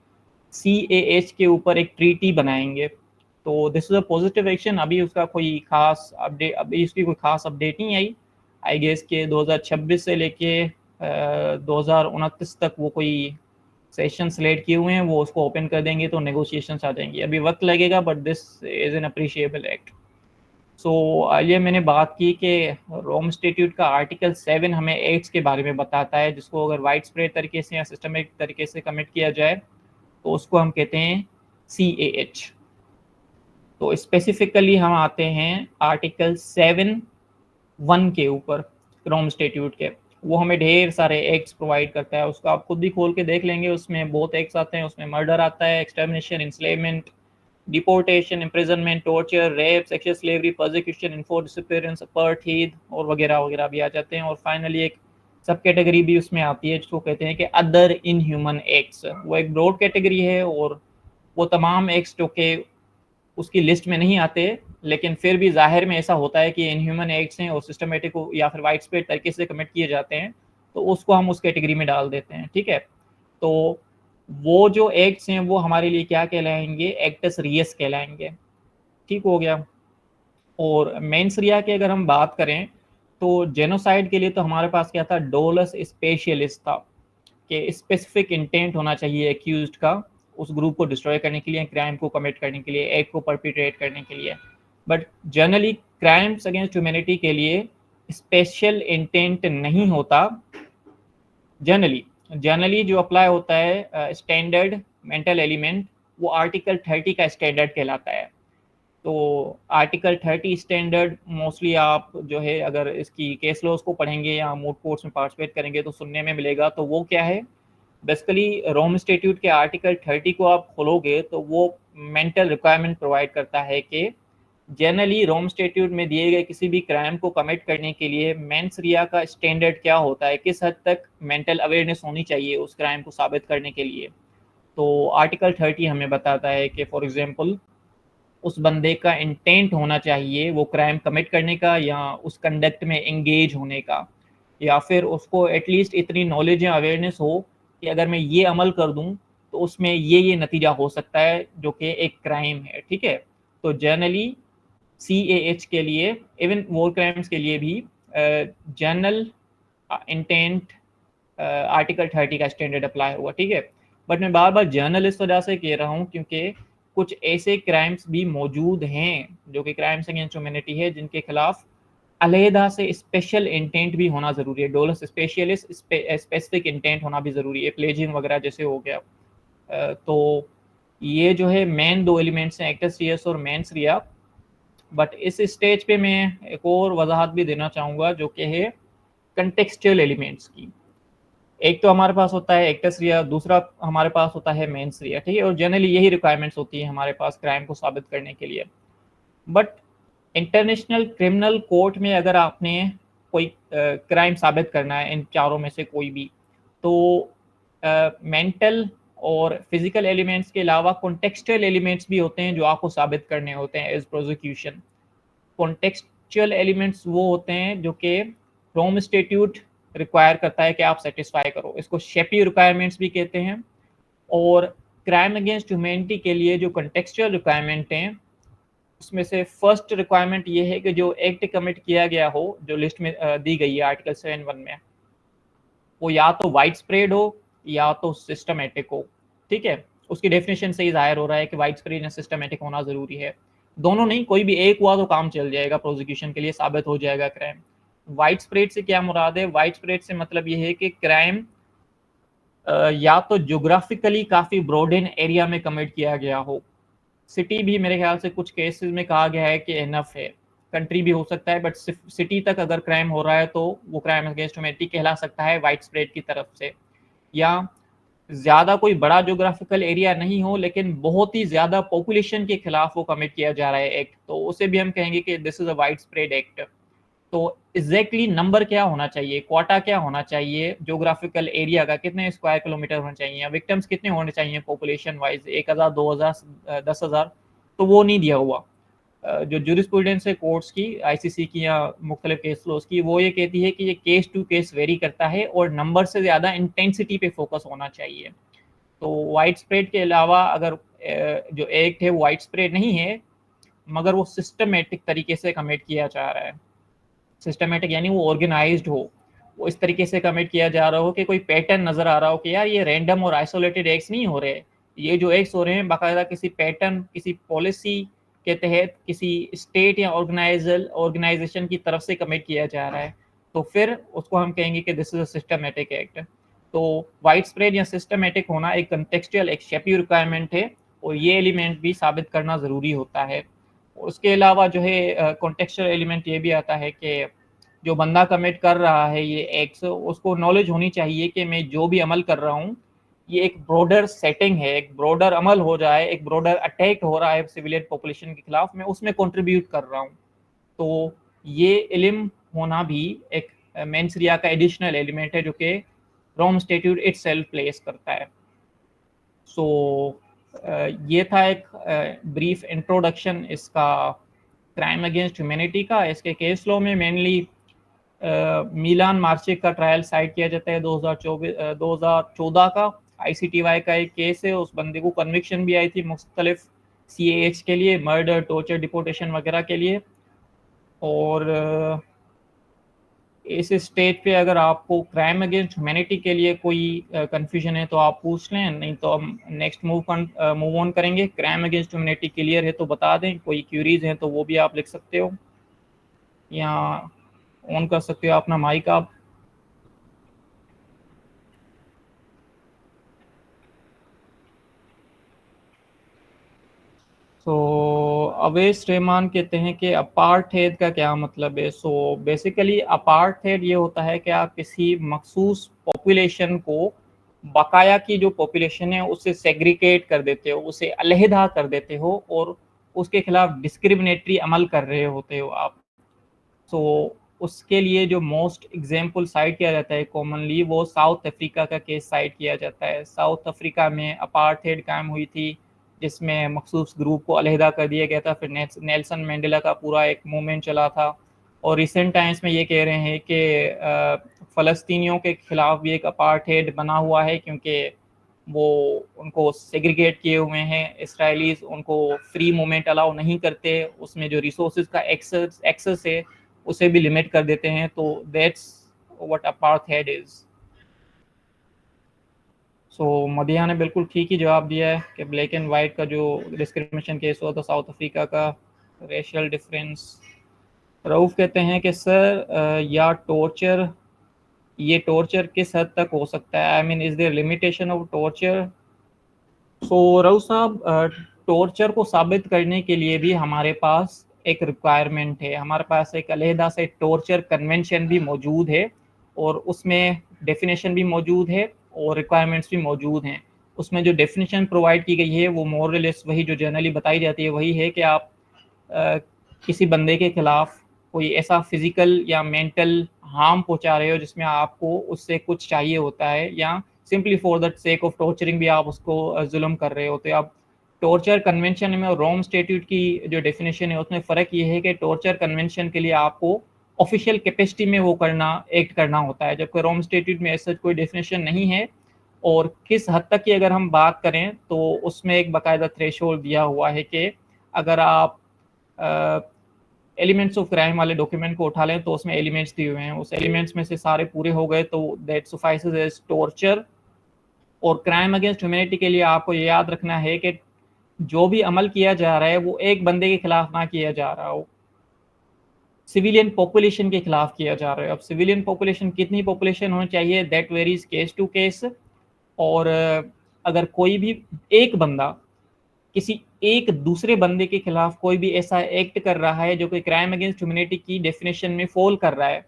CAH के ऊपर एक ट्रीटी बनाएंगे। तो this is a positive action. अभी उसका कोई खास अपडेट, अभी इसकी कोई खास अपडेट नहीं आई। आई गेस के 2026 से लेके 2029 तक वो कोई सेशन सेलेक्ट किए हुए हैं, वो उसको ओपन कर देंगे तो नेगोशिएशंस आ जाएंगी। अभी वक्त लगेगा but this is an appreciable act. So ये मैंने बात की कि रोम इंस्टीट्यूट का आर्टिकल 7 हमें एक्ट्स के बारे में बताता है जिसको अगर वाइड स्प्रेड तरीके से या सिस्टमेटिक तरीके से कमिट किया जाए तो उसको हम कहते हैं CAH। तो स्पेसिफिकली हम आते हैं आर्टिकल 7(1) के ऊपर रोम स्टेट्यूट के। वो हमें ढेर सारे एक्ट्स प्रोवाइड करता है, उसको आप खुद भी खोल के देख लेंगे, उसमें बहुत एक्ट्स आते हैं। उसमें मर्डर आता है, extermination, enslavement, deportation, imprisonment, torture, rape, sexual slavery, persecution, enforced disappearance, apartheid और वगैरह वगैरह भी आ जाते हैं। और फाइनली एक सब कैटेगरी भी उसमें आती है जिसको कहते हैं कि अदर इनह्यूमन एक्ट्स। वो एक ब्रॉड कैटेगरी है और वो तमाम एक्ट्स जो कि उसकी लिस्ट में नहीं आते, लेकिन फिर भी जाहिर में ऐसा होता है कि इनह्यूमन एक्ट्स हैं और सिस्टमेटिक या फिर वाइड स्प्रेड तरीके से कमिट किए जाते हैं, तो उसको हम उस कैटेगरी में डाल देते हैं, ठीक है। तो वो जो एक्ट्स हैं वो हमारे लिए क्या कहलाएंगे, एक्टस रियस कहलाएंगे। ठीक हो गया। और मेंस रिया की अगर हम बात करें तो जेनोसाइड के लिए तो हमारे पास क्या था, डोलस स्पेशलिस्ट था कि स्पेसिफिक इंटेंट होना चाहिए एक्यूज्ड का उस ग्रुप को डिस्ट्रॉय करने के लिए, क्राइम को कमिट करने के लिए, एक्ट को परपिट्रेट करने के लिए। But generally crimes against humanity के लिए स्पेशल इंटेंट नहीं होता। जनरली जनरली जो अप्लाई होता है स्टैंडर्ड मेंटल एलिमेंट, वो आर्टिकल 30 का स्टैंडर्ड कहलाता है। तो आर्टिकल 30 स्टैंडर्ड मोस्टली आप जो है अगर इसकी केस लॉज को पढ़ेंगे या मूड कोर्ट्स में पार्टिसिपेट करेंगे तो सुनने में मिलेगा। तो वो क्या है, बेसिकली रोम स्टेट्यूट के आर्टिकल 30 को आप खोलोगे तो वो मेंटल रिक्वायरमेंट प्रोवाइड करता है कि जनरली रोम स्टेट्यूट में दिए गए किसी भी क्राइम को कमिट करने के लिए मेंस रिया का स्टैंडर्ड क्या होता है, किस हद तक मेंटल अवेयरनेस होनी चाहिए उस क्राइम को साबित करने के लिए। तो आर्टिकल 30 हमें बताता है कि फॉर एग्जांपल उस बंदे का इंटेंट होना चाहिए वो क्राइम कमिट करने का या उस कंडक्ट में एंगेज होने का, या फिर उसको एटलीस्ट इतनी नॉलेज या अवेयरनेस हो कि अगर मैं ये अमल कर दूं तो उसमें ये नतीजा हो सकता है जो कि एक क्राइम है। ठीक है। तो जनरली CAH के लिए, इवन वॉर क्राइम्स के लिए भी जनरल इंटेंट आर्टिकल 30 का स्टैंडर्ड अप्लाई हुआ। ठीक है। बट मैं बार बार जर्नल इस वजह से कह रहा हूँ क्योंकि कुछ ऐसे क्राइम्स भी मौजूद हैं जो कि क्राइम्स अगेंस्ट ह्यूमैनिटी है जिनके खिलाफ अलहदा से स्पेशल इंटेंट भी होना जरूरी है। डोलस स्पेशलिस्ट स्पेसिफिक इंटेंट होना भी जरूरी है, प्लेजिंग वगैरह जैसे हो गया। तो ये जो है मेन दो एलिमेंट्स हैं, एक्टस रियस और मेंस रिया। बट इस स्टेज पे मैं एक और वजाहत भी देना चाहूँगा जो कि है कंटेक्सचुअल एलिमेंट्स की। एक तो हमारे पास होता है एक्टस रिया, दूसरा हमारे पास होता है मेंस रिया। ठीक है। और जनरली यही रिक्वायरमेंट्स होती है हमारे पास क्राइम को साबित करने के लिए। बट इंटरनेशनल क्रिमिनल कोर्ट में अगर आपने कोई क्राइम साबित करना है इन चारों में से कोई भी, तो मेंटल और फिजिकल एलिमेंट्स के अलावा कॉन्टेक्सचुअल एलिमेंट्स भी होते हैं जो आपको साबित करने होते हैं एज प्रोसिक्यूशन। कॉन्टेक्सचुअल एलिमेंट्स वो होते हैं जो कि रोम स्टेट्यूट रिक्वायर करता है कि आप सेटिस्फाई करो, इसको शेपी रिक्वायरमेंट्स भी कहते हैं। और क्राइम अगेंस्ट ह्यूमैनिटी के लिए जो कॉन्टेक्सचुअल रिक्वायरमेंट हैं उसमें से फर्स्ट रिक्वायरमेंट ये है कि जो एक्ट कमिट किया गया हो, जो लिस्ट में दी गई है आर्टिकल 7(1) में, वो या तो वाइड स्प्रेड हो या तो सिस्टमेटिक हो। ठीक है। उसकी डेफिनेशन से ही जाहिर हो रहा है कि वाइड स्प्रेड या सिस्टमेटिक होना जरूरी है। दोनों नहीं, कोई भी एक हुआ तो काम चल जाएगा, प्रोसिक्यूशन के लिए साबित हो जाएगा क्राइम। वाइड स्प्रेड से क्या मुराद है, वाइड स्प्रेड से मतलब ये है कि क्राइम या तो ज्योग्राफिकली काफी ब्रॉडन एरिया में कमिट किया गया हो। सिटी भी मेरे ख्याल से कुछ केसेस में कहा गया है कि इनफ है, कंट्री भी हो सकता है, बट सिटी तक अगर क्राइम हो रहा है तो वो क्राइम अगेंस्ट ह्यूमैनिटी कहला सकता है वाइड स्प्रेड की तरफ से। या ज्यादा कोई बड़ा ज्योग्राफिकल एरिया नहीं हो लेकिन बहुत ही ज्यादा पॉपुलेशन के खिलाफ वो कमिट किया जा रहा है एक्ट, तो उसे भी हम कहेंगे कि this is a wide spread act. तो एग्जैक्टली नंबर क्या होना चाहिए, क्वाटा क्या होना चाहिए ज्योग्राफिकल एरिया का, कितने स्क्वायर किलोमीटर होने चाहिए, विक्टिम्स कितने होने चाहिए पॉपुलेशन वाइज, 1000, 2000, 10,000, तो वो नहीं दिया हुआ। जो जूरिस्प्रूडेंस है कोर्ट्स की, आईसीसी की या मुख्तलिफ केस लॉज की, वो ये कहती है कि ये केस टू केस वेरी करता है और नंबर से ज़्यादा इंटेंसिटी पे फोकस होना चाहिए। तो वाइड स्प्रेड के अलावा अगर जो एक्ट है वो वाइड स्प्रेड नहीं है मगर वो सिस्टमेटिक तरीके से कमिट किया जा रहा है। सिस्टमेटिक यानी वो ऑर्गेनाइज्ड हो, वो इस तरीके से कमिट किया जा रहा हो कि कोई पैटर्न नजर आ रहा हो कि यार ये रैंडम और आइसोलेटेड एक्ट्स नहीं हो रहे, ये जो एक्ट्स हो रहे हैं बाकायदा किसी पैटर्न, किसी पॉलिसी के तहत किसी स्टेट या ऑर्गेनाइजेशन की तरफ से कमिट किया जा रहा है, तो फिर उसको हम कहेंगे कि this is a systematic act. तो वाइड स्प्रेड या सिस्टमेटिक होना एक कंटेक्सचुअल, एक शेपी रिक्वायरमेंट है और ये एलिमेंट भी साबित करना ज़रूरी होता है। उसके अलावा जो है कॉन्टेक्सचुअल एलिमेंट ये भी आता है कि जो बंदा कमिट कर रहा है ये एक्ट्स, उसको नॉलेज होनी चाहिए कि मैं जो भी अमल कर रहा हूँ ये एक ब्रॉडर सेटिंग है, एक ब्रॉडर अमल हो रहा है, एक ब्रॉडर अटैक हो रहा है सिविलियन पॉपुलेशन के खिलाफ, मैं उसमें कंट्रीब्यूट कर रहा हूँ। तो ये इल्म होना भी एक मेंस रिया का एडिशनल एलिमेंट है जो कि रोम स्टेट्यूट इटसेल्फ प्लेस करता है। सो ये था एक ब्रीफ इंट्रोडक्शन इसका क्राइम अगेंस्ट ह्यूमैनिटी का। इसके केस लॉ में मेनली मिलान मार्चिक का ट्रायल साइड किया जाता है 2014 का, ICTY का एक केस है, उस बंदे को कन्विक्शन भी आई थी मुख्तलिफ CAH के लिए, मर्डर, टॉर्चर, डिपोर्टेशन वगैरह के लिए। और इस स्टेज पे अगर आपको क्राइम अगेंस्ट ह्यूमैनिटी के लिए कोई कंफ्यूजन है तो आप पूछ लें, नहीं तो हम नेक्स्ट मूव ऑन करेंगे। क्राइम अगेंस्ट ह्यूमैनिटी क्लियर है तो बता दें, कोई क्यूरीज हैं तो वो भी आप लिख सकते हो, या ऑन कर सकते हो अपना माइक आप। सो अवेश रहमान कहते हैं कि अपार्थेड का क्या मतलब है। सो बेसिकली अपार्थेड ये होता है कि आप किसी मखसूस पॉपुलेशन को, बकाया की जो पॉपुलेशन है उससे सेग्रीगेट कर देते हो, उसे अलहदा कर देते हो और उसके खिलाफ डिस्क्रिमिनेटरी अमल कर रहे होते हो आप। सो उसके लिए जो मोस्ट एग्जाम्पल साइट किया जाता है कॉमनली, वो साउथ अफ्रीका का केस साइट किया जाता है। साउथ अफ्रीका में अपार्थेड कायम हुई थी, जिसमें मखसूस ग्रुप को अलहदा कर दिया गया था। फिर नेल्सन मंडेला का पूरा एक मूवमेंट चला था। और रिसेंट टाइम्स में ये कह रहे हैं कि फ़लस्तीनियों के खिलाफ भी एक अपार्थेड बना हुआ है, क्योंकि वो उनको सेग्रीगेट किए हुए हैं। इसराइलीज उनको फ्री मूवमेंट अलाउ नहीं करते, उसमें जो रिसोर्सेज का एक्सेस है उसे भी लिमिट कर देते हैं। तो दैट्स व्हाट अपार्थेड इज। सो मदिया ने बिल्कुल ठीक ही जवाब दिया है कि ब्लैक एंड वाइट का जो डिस्क्रिमिनेशन केस हुआ था साउथ अफ्रीका का, रेशियल डिफरेंस। रऊफ कहते हैं कि सर या टॉर्चर, ये टॉर्चर किस हद तक हो सकता है, I mean is there limitation of torture. So Rauf sahab, torture को साबित करने के लिए भी हमारे पास एक रिक्वायरमेंट है, हमारे पास एक अलहदा से टॉर्चर कन्वेंशन भी मौजूद है, और उसमें डेफिनेशन भी मौजूद है और रिक्वायरमेंट्स भी मौजूद हैं। उसमें जो डेफिनेशन प्रोवाइड की गई है वो मोर लेस वही जो जनरली बताई जाती है वही है कि आप किसी बंदे के खिलाफ कोई ऐसा फिजिकल या मेंटल हार्म पहुंचा रहे हो जिसमें आपको उससे कुछ चाहिए होता है, या simply for the sake of torturing भी आप उसको जुल्म कर रहे होते हो। अब टॉर्चर कन्वेंशन में और रोम स्टेट्यूट की जो डेफिनेशन है उसमें फ़र्क ये है कि टॉर्चर कन्वेंशन के लिए आपको ऑफिशियल कैपेसिटी में वो करना, एक्ट करना होता है, जबकि रोम स्टेट्यूट में ऐसा कोई डेफिनेशन नहीं है। और किस हद तक की अगर हम बात करें तो उसमें एक बाकायदा थ्रेशोल्ड दिया हुआ है कि अगर आप एलिमेंट्स ऑफ क्राइम वाले डॉक्यूमेंट को उठा लें तो उसमें एलिमेंट्स दिए हुए हैं, उस एलिमेंट्स में से सारे पूरे हो गए तो दैट सफाइसेस एज टॉर्चर। और क्राइम अगेंस्ट ह्यूमैनिटी के लिए आपको ये याद रखना है कि जो भी अमल किया जा रहा है वो एक बंदे के खिलाफ ना किया जा रहा हो, सिविलियन पॉपुलेशन के खिलाफ किया जा रहा है। अब सिविलियन पॉपुलेशन कितनी पॉपुलेशन होनी चाहिए, that varies case to case. और अगर कोई भी एक बंदा किसी एक दूसरे बंदे के खिलाफ कोई भी ऐसा एक्ट कर रहा है जो कि क्राइम अगेंस्ट ह्यूमैनिटी की डेफिनेशन में फॉल कर रहा है,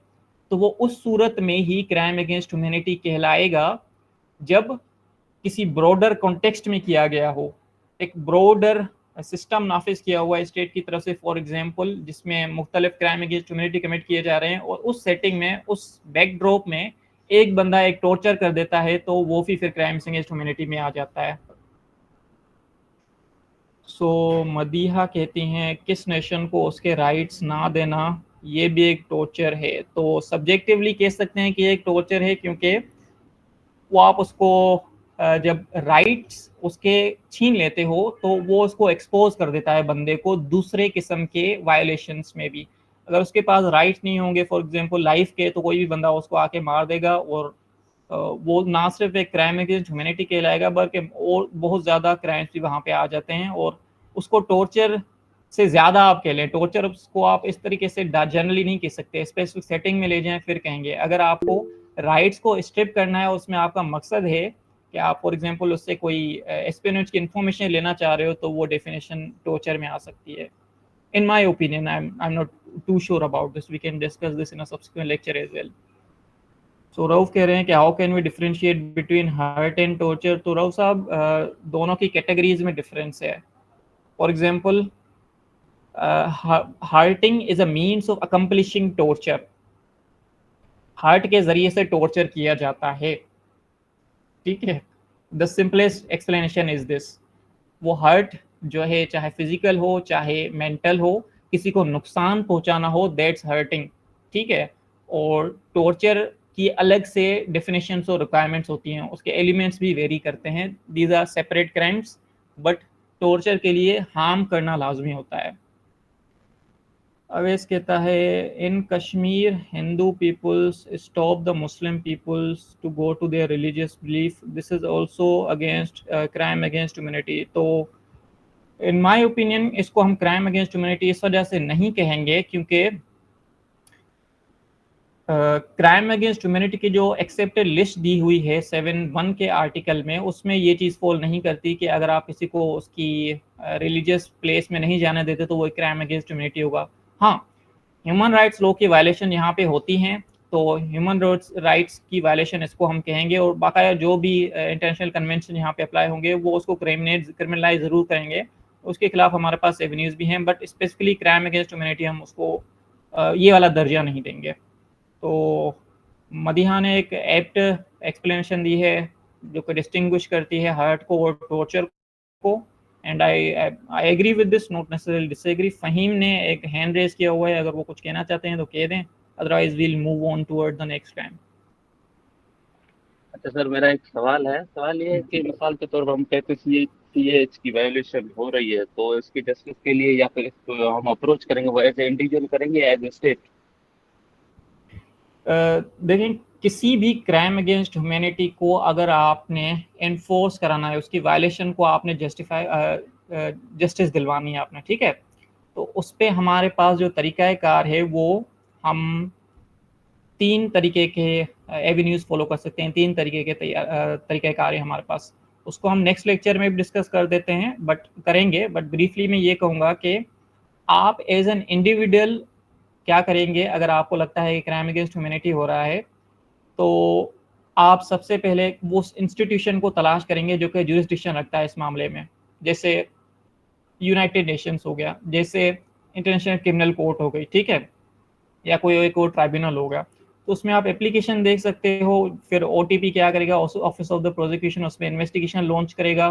तो वो उस सूरत में ही क्राइम अगेंस्ट ह्यूमैनिटी कहलाएगा जब किसी ब्रॉडर कॉन्टेक्स्ट में किया गया हो, एक ब्रॉडर सिस्टम नाफिज किया हुआ है स्टेट की तरफ से, फॉर एग्जाम्पल जिसमें मुख्तलिफ क्राइम अगेंस्ट ह्यूमैनिटी कमिट किए जा रहे हैं, और उस सेटिंग में, उस बैकड्रॉप में एक बंदा एक टॉर्चर कर देता है तो वो भी फिर क्राइम अगेंस्ट ह्यूमैनिटी में आ जाता है। सो मदीहा कहती हैं किस नेशन को उसके राइट्स ना देना ये भी एक टॉर्चर है। तो सब्जेक्टिवली कह सकते हैं कि एक टॉर्चर है, क्योंकि वो आप उसको जब राइट्स उसके छीन लेते हो तो वो उसको एक्सपोज कर देता है बंदे को दूसरे किस्म के वायलेशंस में भी। अगर उसके पास राइट्स नहीं होंगे फॉर एग्जांपल लाइफ के, तो कोई भी बंदा उसको आके मार देगा, और वो ना सिर्फ एक क्राइम अगेंस्ट ह्यूमैनिटी कहलाएगा बल्कि और बहुत ज़्यादा क्राइम्स भी वहाँ पे आ जाते हैं। और उसको टॉर्चर से ज़्यादा आप कह लें, टॉर्चर को आप इस तरीके से जनरली नहीं कह सकते, स्पेसिफिक सेटिंग में ले जाएं फिर कहेंगे। अगर आपको राइट्स को स्ट्रिप करना है, उसमें आपका मकसद है कि आप फॉर एग्जांपल उससे कोई एस्पियोनेज की इन्फॉर्मेशन लेना चाह रहे हो, तो वो डेफिनेशन टॉर्चर में आ सकती है। In my opinion, I'm not too sure about this. We can discuss this in a subsequent lecture as well. So Rauf कह रहे हैं कि how can we differentiate between hurt and torture. तो रऊफ साहब, दोनों की कैटेगरीज में डिफरेंस है। For example, hurting is a means of accomplishing torture, hurt के जरिए से टॉर्चर किया जाता है, ठीक है। The simplest explanation is this, वो हर्ट जो है चाहे फिजिकल हो चाहे मेंटल हो, किसी को नुकसान पहुंचाना हो, दैट्स हर्टिंग, ठीक है। और टॉर्चर की अलग से डेफिनेशंस और रिक्वायरमेंट्स होती हैं, उसके एलिमेंट्स भी वेरी करते हैं। These are separate crimes, but torture के लिए हार्म करना लाजमी होता है। अवैस कहता है, in Kashmir Hindu peoples stop the Muslim peoples to go to their religious belief, this is also against crime against humanity. तो इन माय ओपिनियन इसको हम क्राइम अगेंस्ट ह्यूमैनिटी इस वजह से नहीं कहेंगे क्योंकि क्राइम अगेंस्ट ह्यूमैनिटी की जो एक्सेप्टेड लिस्ट दी हुई है 7(1) के आर्टिकल में, उसमें ये चीज़ फॉल नहीं करती कि अगर आप किसी को उसकी रिलीजियस प्लेस में नहीं जाने देते तो वो एक क्राइम अगेंस्ट ह्यूमैनिटी होगा। हाँ, ह्यूमन राइट्स लॉ की वायलेशन यहाँ पे होती हैं, तो ह्यूमन राइट्स की वायलेशन इसको हम कहेंगे, और बाकाया जो भी इंटरनेशनल कन्वेंशन यहाँ पे अप्लाई होंगे वो उसको क्रिमिनलाइज ज़रूर करेंगे, उसके खिलाफ हमारे पास एवेन्यूज़ भी हैं, but specifically crime against humanity हम उसको ये वाला दर्जा नहीं देंगे। तो मदीहा ने एक एप्ट एक्सप्लेनेशन दी है जो कि डिस्टिंग्विश करती है हर्ट को और टॉर्चर को, and I agree with this, not necessarily disagree. Faheem ने एक हैंड रेज किया हुआ है, अगर वो कुछ कहना चाहते हैं तो कह दें, otherwise we'll move on toward the next time. अच्छा सर, मेरा एक सवाल है। सवाल ये है कि मिसाल के तौर पर हम कहते हैं सीएच की वायोलेशन हो रही है, तो इसकी जस्टिस के लिए या फिर इसको हम अप्रोच करेंगे वो एज ए इंडिविजुअल करेंगे या एज ए स्टेट? देखें, किसी भी क्राइम अगेंस्ट ह्यूमैनिटी को अगर आपने एनफोर्स कराना है, उसकी वायलेशन को आपने जस्टिस दिलवानी है आपने, ठीक है, तो उस पर हमारे पास जो तरीक़ाकार है वो हम 3 तरीके के एवेन्यूज़ फॉलो कर सकते हैं, 3 तरीके के तरीक़ाकार है हमारे पास। उसको हम नेक्स्ट लेक्चर में भी डिस्कस कर देते हैं, बट ब्रीफली मैं ये कहूँगा कि आप एज एन इंडिविजुअल क्या करेंगे। अगर आपको लगता है कि क्राइम अगेंस्ट ह्यूमैनिटी हो रहा है, तो आप सबसे पहले वो इंस्टीट्यूशन को तलाश करेंगे जो कि जुरिस्डिक्शन रखता है इस मामले में, जैसे यूनाइटेड नेशंस हो गया, जैसे इंटरनेशनल क्रिमिनल कोर्ट हो गई, ठीक है, या कोई एक और ट्राइब्यूनल होगा। तो उसमें आप एप्लीकेशन देख सकते हो, फिर ओटीपी क्या करेगा, ऑफिस ऑफ द प्रोसिक्यूशन उसमें इन्वेस्टिगेशन लॉन्च करेगा,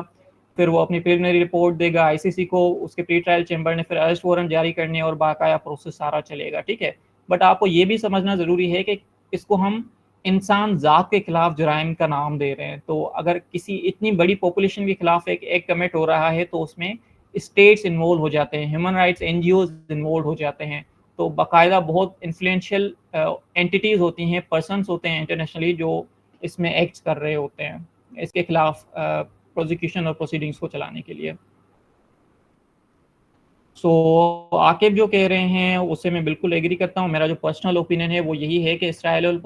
फिर वो अपनी प्रिलिमिनरी रिपोर्ट देगा आईसीसी को, उसके प्री ट्रायल चैम्बर ने फिर अरेस्ट वारंट जारी करने और बाकाया प्रोसेस सारा चलेगा, ठीक है। बट आपको ये भी समझना ज़रूरी है कि इसको हम इंसान ज़ात के खिलाफ जुराइम का नाम दे रहे हैं, तो अगर किसी इतनी बड़ी पॉपुलेशन के खिलाफ एक एक्ट कमिट हो रहा है तो उसमें स्टेट्स इन्वॉल्व हो जाते हैं, ह्यूमन राइट्स एनजीओज इन्वॉल्व हो जाते हैं, तो बाकायदा बहुत इन्फ्लुएंशियल एंटिटीज़ होती हैं, पर्सनस होते हैं इंटरनेशनली जो इसमें एक्ट्स कर रहे होते हैं इसके खिलाफ प्रोसिक्यूशन और प्रोसीडिंग्स को चलाने के लिए। सो आकिब जो कह रहे हैं उससे मैं बिल्कुल एग्री करता हूँ। मेरा जो पर्सनल ओपिनियन है वो यही है कि इसराइल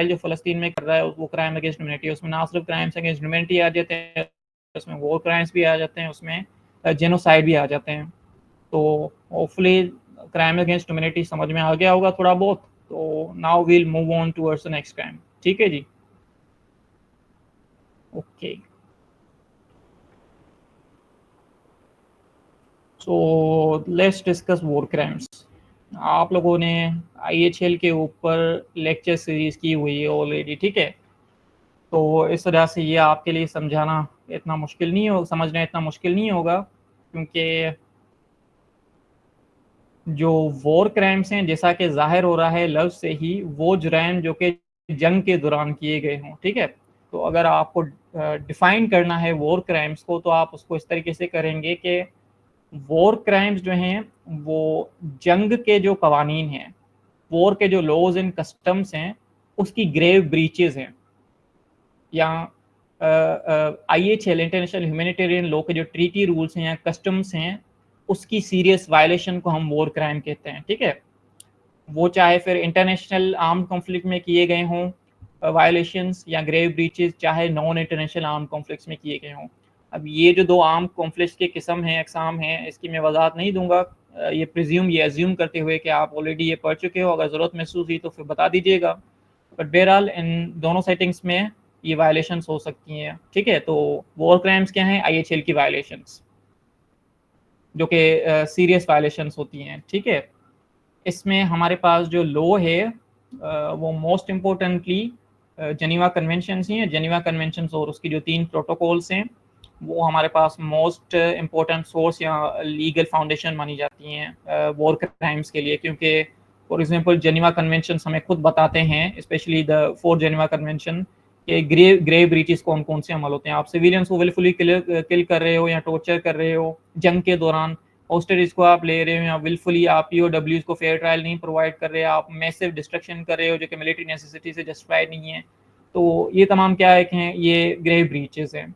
जो फ़लस्तीन में कर रहा है वो क्राइम अगेंस्ट ह्यूमैनिटी है। उसमें ना सिर्फ क्राइम्स अगेंस्ट ह्यूमैनिटी आ जाते हैं, उसमें वॉर क्राइम्स भी आ जाते हैं, उसमें जेनोसाइड भी आ जाते हैं। तो होपफुली क्राइम अगेंस्ट ह्यूमैनिटी समझ में आ गया होगा थोड़ा बहुत। तो now we'll move on towards the next crime. ठीक है जी, okay. So let's discuss war crimes. आप लोगों ने IHL के ऊपर लेक्चर सीरीज की हुई है ऑलरेडी, ठीक है, तो इस वजह से ये आपके लिए समझाना इतना मुश्किल नहीं हो, समझना इतना मुश्किल नहीं होगा, क्योंकि जो वॉर क्राइम्स हैं जैसा कि जाहिर हो रहा है लफ्ज़ से ही, वो जुराइम जो कि जंग के दौरान किए गए हों, ठीक है। तो अगर आपको डिफ़ाइन करना है वॉर क्राइम्स को, तो आप उसको इस तरीके से करेंगे कि वॉर क्राइम्स जो हैं वो जंग के जो कवानीन हैं, वॉर के जो लॉज एंड कस्टम्स हैं, उसकी ग्रेव ब्रीचेज हैं, या IHL इंटरनेशनल ह्यूमैनिटेरियन लॉ के जो ट्रीटी रूल्स हैं या कस्टम्स हैं, उसकी सीरियस वायलेशन को हम वॉर क्राइम कहते हैं, ठीक है। वो चाहे फिर इंटरनेशनल आर्म्ड कॉन्फ्लिक्ट में किए गए हों वायलेशंस या ग्रेव ब्रीचेस, चाहे नॉन इंटरनेशनल आर्म्ड कॉन्फ्लिक्ट्स में किए गए हों। अब ये जो 2 आर्म्ड कॉन्फ्लिक्ट्स के किस्म हैं, अक़साम हैं, इसकी मैं वजाहत नहीं दूंगा, ये अज्यूम करते हुए कि आप ऑलरेडी ये पढ़ चुके हो। अगर ज़रूरत महसूस हुई तो फिर बता दीजिएगा, बट बहरहाल इन दोनों सेटिंग्स में ये वायलेशंस हो सकती हैं, ठीक है। तो वॉर क्राइम्स क्या हैं? IHL की वायलेशंस, जो कि सीरियस वायलेशंस होती हैं, ठीक है। इसमें हमारे पास जो लॉ है वो मोस्ट इम्पोर्टेंटली जेनीवा कन्वेंशंस ही हैं। जेनीवा कन्वेंशंस और उसकी जो 3 प्रोटोकॉल्स हैं वो हमारे पास मोस्ट इम्पोर्टेंट सोर्स या लीगल फाउंडेशन मानी जाती हैं वॉर क्राइम्स के लिए, क्योंकि फॉर एग्जांपल जेनेवा कन्वेंशन हमें खुद बताते हैं, स्पेशली द 4 जेनेवा कन्वेंशन के ग्रेव ब्रीचेस कौन कौन से अमल होते हैं। आप सिविलियंस को विलफुली किल कर रहे हो या टॉर्चर कर रहे हो जंग के दौरान, हॉस्टेजेस को आप ले रहे हो या विलफुली आप पीओडब्ल्यूज को फेयर ट्रायल नहीं प्रोवाइड कर रहे, आप मैसिव डिस्ट्रक्शन कर रहे हो जो कि मिलिट्री नेसेसिटी से जस्टिफाइड नहीं है, तो ये तमाम क्या है, ये ग्रेव ब्रीचेस हैं।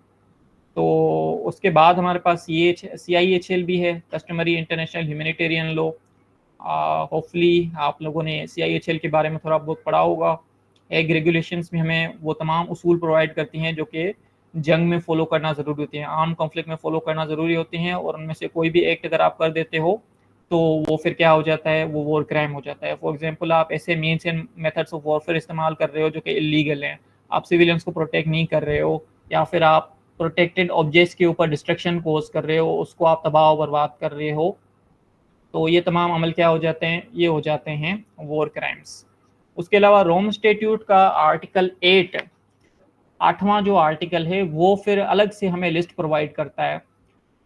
तो उसके बाद हमारे पास ये CIHL भी है, customary international humanitarian law. Hopefully आप लोगों ने CIHL के बारे में थोड़ा बहुत पढ़ा होगा। एग रेगुलेशंस में हमें वो तमाम उसूल प्रोवाइड करती हैं जो कि जंग में फॉलो करना ज़रूरी होती हैं, आर्म कॉन्फ्लिक्ट में फॉलो करना ज़रूरी होती हैं, और उनमें से कोई भी एक्ट अगर आप कर देते हो तो वो फिर क्या हो जाता है, वो वॉर क्राइम हो जाता है। फॉर एग्जांपल आप ऐसे means and methods of warfare इस्तेमाल कर रहे हो जो कि इलीगल हैं, आप सिविलियंस को प्रोटेक्ट नहीं कर रहे हो, या फिर आप प्रोटेक्टेड ऑब्जेक्ट्स के ऊपर डिस्ट्रक्शन कोज कर रहे हो, उसको आप तबाह बर्बाद कर रहे हो, तो ये तमाम अमल क्या हो जाते हैं, ये हो जाते हैं वॉर क्राइम्स। उसके अलावा रोम स्टेट्यूट का आर्टिकल 8, 8वां जो आर्टिकल है वो फिर अलग से हमें लिस्ट प्रोवाइड करता है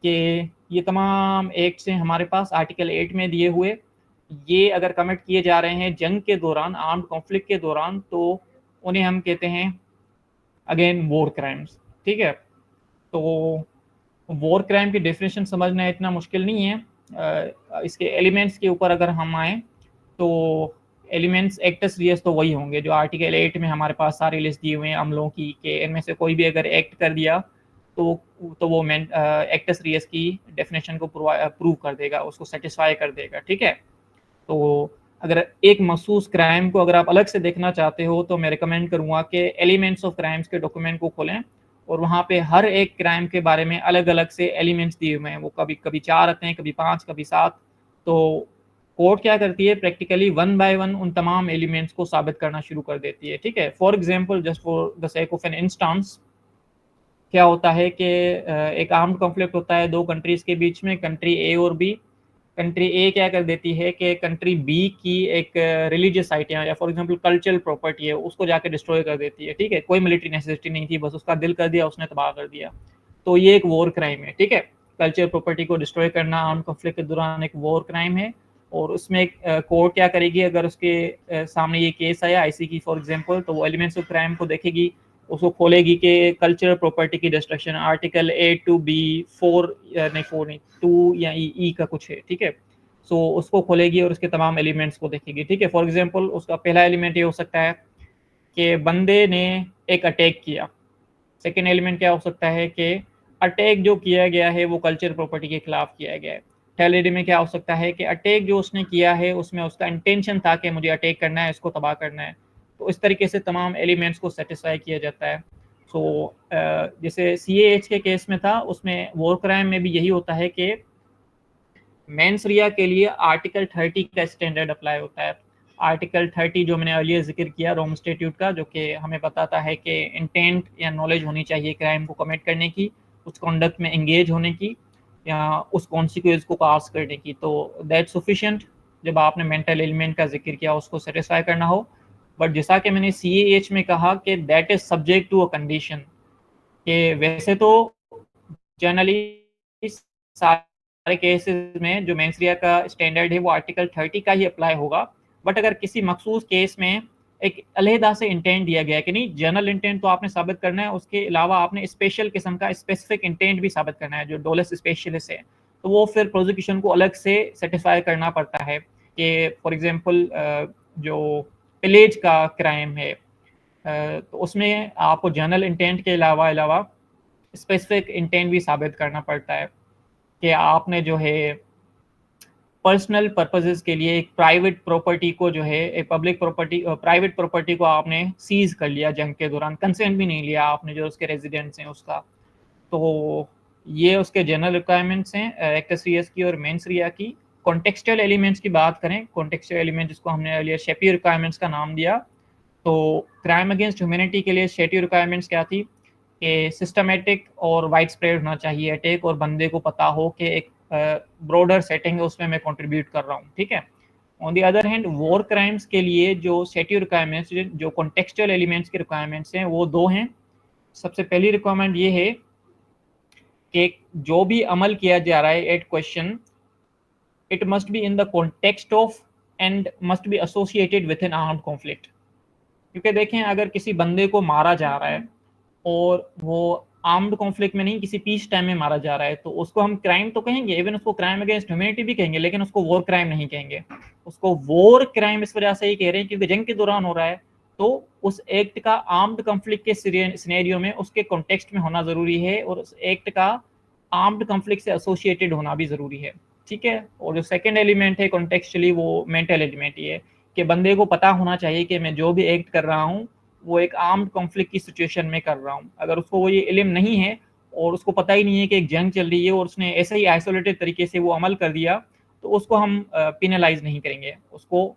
कि ये तमाम एक्ट्स हैं हमारे पास आर्टिकल 8 में दिए हुए, ये अगर कमिट किए जा रहे हैं जंग के दौरान, आर्म्ड कॉन्फ्लिक्ट के दौरान, तो उन्हें हम कहते हैं अगेन वॉर क्राइम्स। ठीक है, तो वॉर क्राइम की डेफिनेशन समझना इतना मुश्किल नहीं है। इसके एलिमेंट्स के ऊपर अगर हम आए तो एलिमेंट्स एक्टस रियस तो वही होंगे जो आर्टिकल 8 में हमारे पास सारी लिस्ट दी हुई हैं अमलों की, कि इनमें से कोई भी अगर एक्ट कर दिया तो वो एक्टस रियस की डेफिनेशन को प्रूव कर देगा, उसको सेटिस्फाई कर देगा। ठीक है, तो अगर एक मखसूस क्राइम को अगर आप अलग से देखना चाहते हो तो मैं रिकमेंड करूँगा कि एलिमेंट्स ऑफ क्राइम्स के डॉक्यूमेंट को खोलें, और वहाँ पे हर एक क्राइम के बारे में अलग अलग से एलिमेंट्स दिए हुए हैं, वो कभी कभी 4 आते हैं, कभी 5, कभी 7। तो कोर्ट क्या करती है, प्रैक्टिकली 1 बाय 1 उन तमाम एलिमेंट्स को साबित करना शुरू कर देती है। ठीक है, for example, just for the sake of an instance, क्या होता है कि एक आर्म्ड कॉन्फ्लिक्ट होता है 2 कंट्रीज के बीच में, कंट्री ए और बी। कंट्री ए क्या कर देती है कि कंट्री बी की एक रिलीजियस साइट या फॉर एग्जांपल कल्चरल प्रॉपर्टी है, उसको जाके डिस्ट्रॉय कर देती है। ठीक है, कोई मिलिट्री नेसेसिटी नहीं थी, बस उसका दिल कर दिया, उसने तबाह कर दिया, तो ये एक वॉर क्राइम है। ठीक है, कल्चरल प्रॉपर्टी को डिस्ट्रॉय करना आर्म्ड कॉन्फ्लिक्ट के दौरान एक वॉर क्राइम है। और उसमें कोर्ट क्या करेगी, अगर उसके सामने ये केस आया IC की फॉर एग्जांपल, तो वो एलिमेंट्स ऑफ क्राइम को देखेगी, उसको खोलेगी कि कल्चरल प्रॉपर्टी की destruction article A to B 4 नहीं 4 नहीं 2 या E का कुछ है। ठीक है, सो उसको खोलेगी और उसके तमाम एलिमेंट्स को देखेगी। ठीक है, फॉर एग्जांपल उसका पहला एलिमेंट ये हो सकता है कि बंदे ने एक अटैक किया। सेकेंड एलिमेंट क्या हो सकता है कि अटैक जो किया गया है वो कल्चरल प्रॉपर्टी के खिलाफ किया गया है। थर्ड एलिमेंट में क्या हो सकता है कि अटैक जो उसने किया है उसमें उसका इंटेंशन था कि मुझे अटैक करना है, इसको तबाह करना है। तो इस तरीके से तमाम एलिमेंट्स को सेटिस्फाई किया जाता है। सो जैसे CAH के केस में था, उसमें वॉर क्राइम में भी यही होता है कि मेंसरिया के लिए आर्टिकल 30 का स्टैंडर्ड अप्लाई होता है। आर्टिकल 30 जो मैंने अर्लियर जिक्र किया रोम स्टेट्यूट का, जो कि हमें बताता है कि इंटेंट या नॉलेज होनी चाहिए क्राइम को कमिट करने की, उस कॉन्डक्ट में एंगेज होने की, या उस कॉन्सिक्वेंस को पास करने की। तो दैट सफिशिएंट जब आपने मेंटल एलिमेंट का जिक्र किया उसको सेटिस्फाई करना हो। बट जैसा कि मैंने CAH में कहा कि that is subject to a condition, कि वैसे तो जनरली सारे केसेस में जो मेंसरिया का स्टैंडर्ड है वो आर्टिकल 30 का ही अप्लाई होगा। बट अगर किसी मखसूस केस में एक अलहदा से इंटेंट दिया गया कि नहीं, जनरल इंटेंट तो आपने साबित करना है, उसके अलावा आपने स्पेशल किस्म का स्पेसिफिक इंटेंट भी साबित करना है जो डोलस स्पेशलिस्ट है, तो वो फिर प्रोसिक्यूशन को अलग से सेटिस्फाई करना पड़ता है कि फॉर एग्जांपल जो पिलेज का क्राइम है, तो उसमें आपको जनरल इंटेंट के अलावा स्पेसिफिक इंटेंट भी साबित करना पड़ता है कि आपने जो है पर्सनल पर्पसेस के लिए एक प्राइवेट प्रॉपर्टी को जो है एक पब्लिक प्रॉपर्टी प्राइवेट प्रॉपर्टी को आपने सीज कर लिया जंग के दौरान, कंसेंट भी नहीं लिया आपने जो उसके रेजिडेंट्स हैं उसका। तो ये उसके जनरल रिक्वायरमेंट्स हैं एक्टस रियस की और मेंस रिया की। कॉन्टेक्सचुअल एलिमेंट्स की बात करें, कॉन्टेक्सचुअल एलिमेंट जिसको हमने अर्लियर शेपी रिक्वायरमेंट्स का नाम दिया, तो क्राइम अगेंस्ट ह्यूमैनिटी के लिए शेटी रिक्वायरमेंट्स क्या थी कि सिस्टमेटिक और वाइड स्प्रेड होना चाहिए अटैक, और बंदे को पता हो कि एक ब्रॉडर सेटिंग है उसमें मैं कंट्रीब्यूट कर रहा हूँ। ठीक है, on the other hand war crimes के लिए जो शेटी रिक्वायरमेंट्स, जो कॉन्टेक्सचुअल एलिमेंट्स के रिक्वायरमेंट्स हैं वो 2 हैं। सबसे पहली रिक्वायरमेंट ये है कि जो भी अमल किया जा रहा है at question, it must be in the context of and must be associated with an armed conflict. क्योंकि देखें, अगर किसी बंदे को मारा जा रहा है और वो आर्म्ड कॉन्फ्लिक्ट में नहीं, किसी पीस टाइम में मारा जा रहा है, तो उसको हम क्राइम तो कहेंगे, इवन उसको क्राइम अगेंस्ट ह्यूमैनिटी भी कहेंगे, लेकिन उसको वॉर क्राइम नहीं कहेंगे। उसको वॉर क्राइम इस वजह से ही कह रहे हैं क्योंकि जंग के दौरान हो रहा है, तो उस एक्ट का आर्म्ड कॉन्फ्लिक्ट के सिनेरियो में उसके कॉन्टेक्स्ट में होना जरूरी है, और उस एक्ट का आर्म्ड कॉन्फ्लिक्ट से एसोसिएटेड होना भी जरूरी है। ठीक है। और जो सेकंड एलिमेंट है कॉन्टेक्चुअली, वो मेंटल एलिमेंट ही है कि बंदे को पता होना चाहिए कि मैं जो भी एक्ट कर रहा हूँ वो एक आर्म्ड कॉन्फ्लिक्ट की सिचुएशन में कर रहा हूँ। अगर उसको वो ये इल्म नहीं है और उसको पता ही नहीं है कि एक जंग चल रही है और उसने ऐसे ही आइसोलेटेड तरीके से वो अमल कर दिया, तो उसको हम पिनलाइज नहीं करेंगे। उसको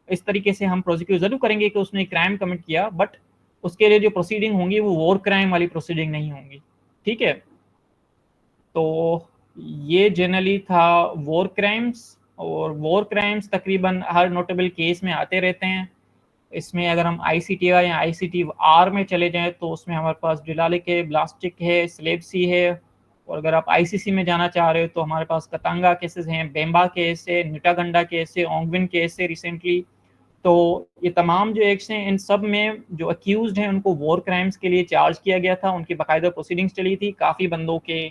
इस तरीके से हम प्रोसिक्यूट जरूर करेंगे कि उसने क्राइम कमिट किया, बट उसके लिए जो प्रोसीडिंग होंगी वो वॉर क्राइम वाली प्रोसीडिंग नहीं होंगी। ठीक है। तो ये जनरली था वॉर क्राइम्स। और वॉर क्राइम्स तकरीबन हर नोटेबल केस में आते रहते हैं। इसमें अगर हम ICTR या ICTR में चले जाएं तो उसमें हमारे पास डिलालिक है, ब्लास्टिक है, स्लेबसी है। और अगर आप ICC में जाना चाह रहे हो तो हमारे पास कतांगा केसेस हैं, बेम्बा केस है, निटागंडा केस है, ओंगविन केस है रिसेंटली। तो ये तमाम जो एक्ट्स हैं, इन सब में जो अक्यूज्ड हैं उनको वॉर क्राइम्स के लिए चार्ज किया गया था। उनकी बाकायदा प्रोसीडिंग्स चली थी, काफ़ी बंदों के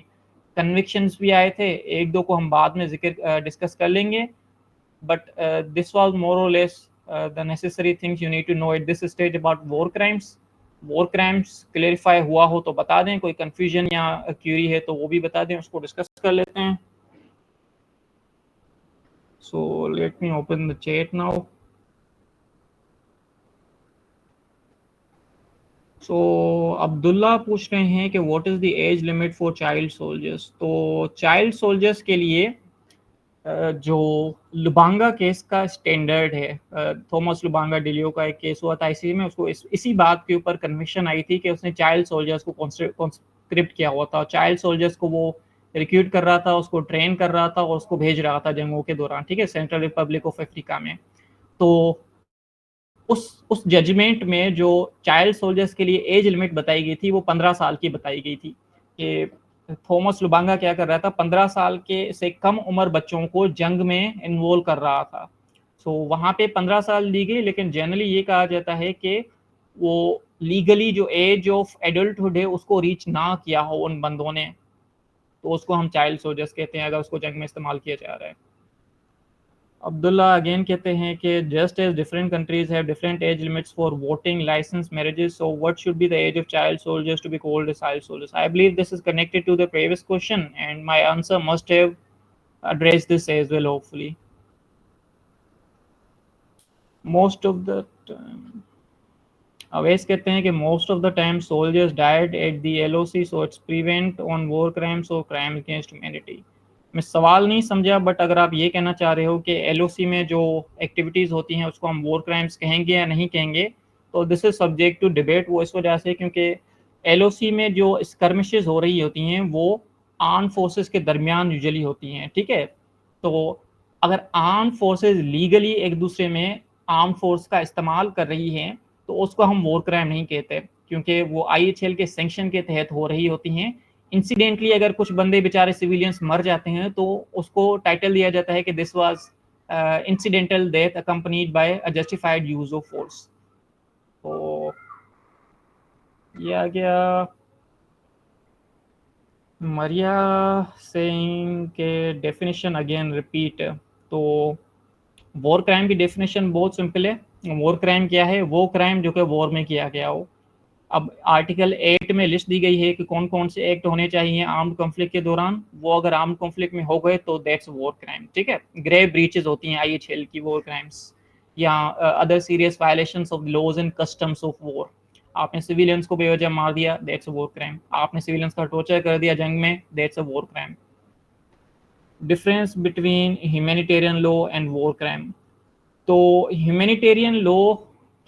कन्विक्शंस भी आए थे। एक दो को हम बाद में जिक्र डिस्कस कर लेंगे, but this was more or less the necessary things you need to know at this stage about war crimes. war crimes clarify हुआ हो तो बता दें, कोई कंफ्यूजन या क्यूरी है तो वो भी बता दें, उसको डिस्कस कर लेते हैं। so let me open the chat now. so Abdullah पूछ रहे हैं कि what is the age limit for child soldiers. तो चाइल्ड सोल्जर्स के लिए जो लुबांगा केस का स्टैंडर्ड है, थॉमस लुबांगा डिलियो का एक केस हुआ था ICC में, उसको इसी बात के ऊपर कन्विक्शन आई थी कि उसने चाइल्ड सोल्जर्स को कॉन्स्क्रिप्ट किया हुआ था। चाइल्ड सोल्जर्स को वो रिक्रूट कर रहा था, उसको ट्रेन कर रहा था और उसको भेज रहा था जंगों के दौरान। ठीक है। सेंट्रल रिपब्लिक ऑफ अफ्रीका में। तो उस जजमेंट में जो चाइल्ड सोल्जर्स के लिए एज लिमिट बताई गई थी वो 15 साल की बताई गई थी। कि थॉमस लुबांगा क्या कर रहा था, 15 साल के से कम उम्र बच्चों को जंग में इन्वॉल्व कर रहा था। सो वहाँ पे 15 साल दी गई, लेकिन जनरली ये कहा जाता है कि वो लीगली जो एज ऑफ एडल्टहुड है उसको रीच ना किया हो उन बंदों ने, तो उसको हम चाइल्ड सोल्जर्स कहते हैं अगर उसको जंग में इस्तेमाल किया जा रहा है। अब्दुल्ला अगेन कहते हैं कि just as different countries have different age limits for voting, licence, marriages, so what should be the age of child soldiers to be called as child soldiers. I believe this is connected to the previous question and my answer must have addressed this as well hopefully. Most of the time, Awais कहते हैं कि most of the time soldiers died at the LOC, so it's prevent on war crimes और क्राइम अगेंस्ट ह्यूमैनिटी। मैं सवाल नहीं समझा, बट अगर आप ये कहना चाह रहे हो कि LOC में जो एक्टिविटीज़ होती हैं उसको हम वॉर क्राइम्स कहेंगे या नहीं कहेंगे, तो this is subject to debate. वो इस वजह से क्योंकि LOC में जो स्कर्मिशेस हो रही होती हैं वो आर्म फोर्सेस के दरमियान यूजुअली होती हैं। ठीक है। तो अगर आर्म फोर्सेस लीगली एक दूसरे में आर्म फोर्स का इस्तेमाल कर रही हैं तो उसको हम वॉर क्राइम नहीं कहते, क्योंकि वो IHL के सैंक्शन के तहत हो रही होती हैं। इंसिडेंटली अगर कुछ बंदे बेचारे सिविलियंस मर जाते हैं तो उसको टाइटल दिया जाता है कि this was incidental death accompanied by a justified use of force. तो ये आ गया मरिया सेइंग के डेफिनेशन अगेन रिपीट। तो वॉर क्राइम की डेफिनेशन बहुत सिंपल है। वॉर क्राइम क्या है? वो क्राइम जो कि वॉर में किया गया हो। अब आर्टिकल 8 में लिस्ट दी गई है कि कौन कौन से एक्ट होने चाहिए आर्म्ड कॉन्फ्लिक्ट के दौरान। वो अगर आर्म्ड कॉन्फ्लिक्ट में हो गए तो दैट्स वॉर क्राइम। ठीक है। ग्रेव ब्रीचेस होती हैं IHL की वॉर क्राइम्स, या other serious violations of laws and customs of war. आपने सिविलियंस को बेवजह मार दिया, दैट्स अ वॉर क्राइम। आपने सिविलियंस का टॉर्चर कर दिया जंग में, that's a war crime. Difference between humanitarian law and war crime. तो ह्यूमैनिटेरियन लॉ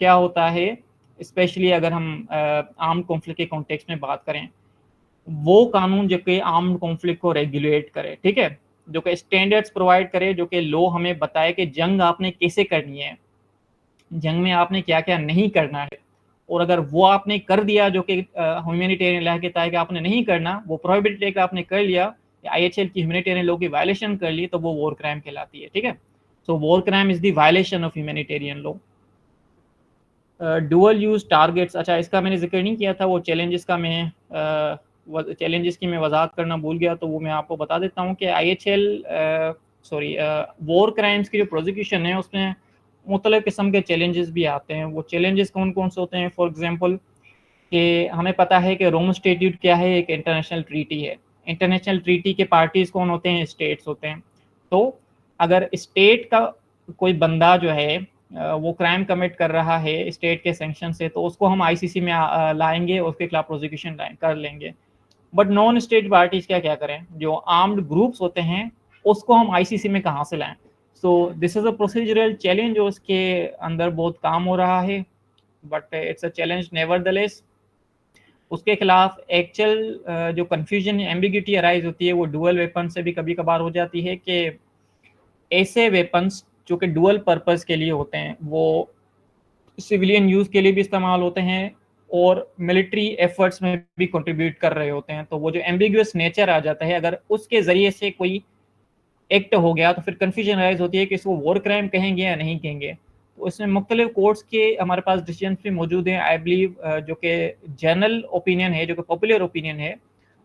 क्या होता है, स्पेशली अगर हम आर्म्ड कॉन्फ्लिक्ट के कॉन्टेक्स्ट में बात करें, वो कानून जो कि आर्म्ड कॉन्फ्लिक्ट को रेगुलेट करे। ठीक है। जो कि स्टैंडर्ड्स प्रोवाइड करे, जो कि लॉ हमें बताए कि जंग आपने कैसे करनी है, जंग में आपने क्या क्या नहीं करना है। और अगर वो आपने कर दिया जो कि ह्यूमैनिटेरियन लॉ कहता है कि आपने नहीं करना, वो प्रोहिबिटेड एक्ट आपने कर लिया, IHL की ह्यूमैनिटेरियन लॉ की वायलेशन कर ली, तो वो वॉर क्राइम कहलाती है। ठीक है। So war crime is the violation of humanitarian law. Dual use targets, अच्छा इसका मैंने जिक्र नहीं किया था, वो चैलेंजेस का मैं चैलेंजेस की मैं वजाहत करना भूल गया, तो वो मैं आपको बता देता हूँ कि IHL वॉर क्राइम्स की जो प्रोसिक्यूशन है उसमें मुख्तलिफ किस्म के चैलेंजेस भी आते हैं। वो चैलेंजेस कौन कौन से होते हैं? फॉर एग्जांपल कि हमें पता है कि रोम स्टेट्यूट क्या है, एक इंटरनेशनल ट्रीटी है। इंटरनेशनल ट्रीटी के पार्टीज कौन होते हैं? स्टेट्स होते हैं। तो अगर स्टेट का कोई बंदा जो है वो क्राइम कमिट कर रहा है स्टेट के सैंक्शन से, तो उसको हम ICC में लाएंगे, उसके खिलाफ प्रोसिक्यूशन कर लेंगे। बट नॉन स्टेट पार्टीज क्या करें? जो आर्म्ड ग्रुप्स होते हैं उसको हम ICC में कहाँ से लाएं? So this is a procedural challenge जो उसके अंदर बहुत काम हो रहा है, but it's a challenge nevertheless. उसके खिलाफ एक्चुअल जो कंफ्यूजन एम्बिग्यूटी अराइज होती है वो डुअल वेपन से भी कभी कभार हो जाती है, कि ऐसे वेपन्स जो कि डुअल पर्पस के लिए होते हैं वो सिविलियन यूज के लिए भी इस्तेमाल होते हैं और मिलिट्री एफर्ट्स में भी कंट्रीब्यूट कर रहे होते हैं। तो वो जो एम्बिगुअस नेचर आ जाता है, अगर उसके जरिए से कोई एक्ट हो गया तो फिर कन्फ्यूजन राइज होती है कि इसको वॉर क्राइम कहेंगे या नहीं कहेंगे। तो इसमें मुख्तलिफ कोर्ट्स के हमारे पास डिसीजन भी मौजूद हैं। आई बिलीव जो कि जनरल ओपिनियन है, जो कि पॉपुलर ओपिनियन है,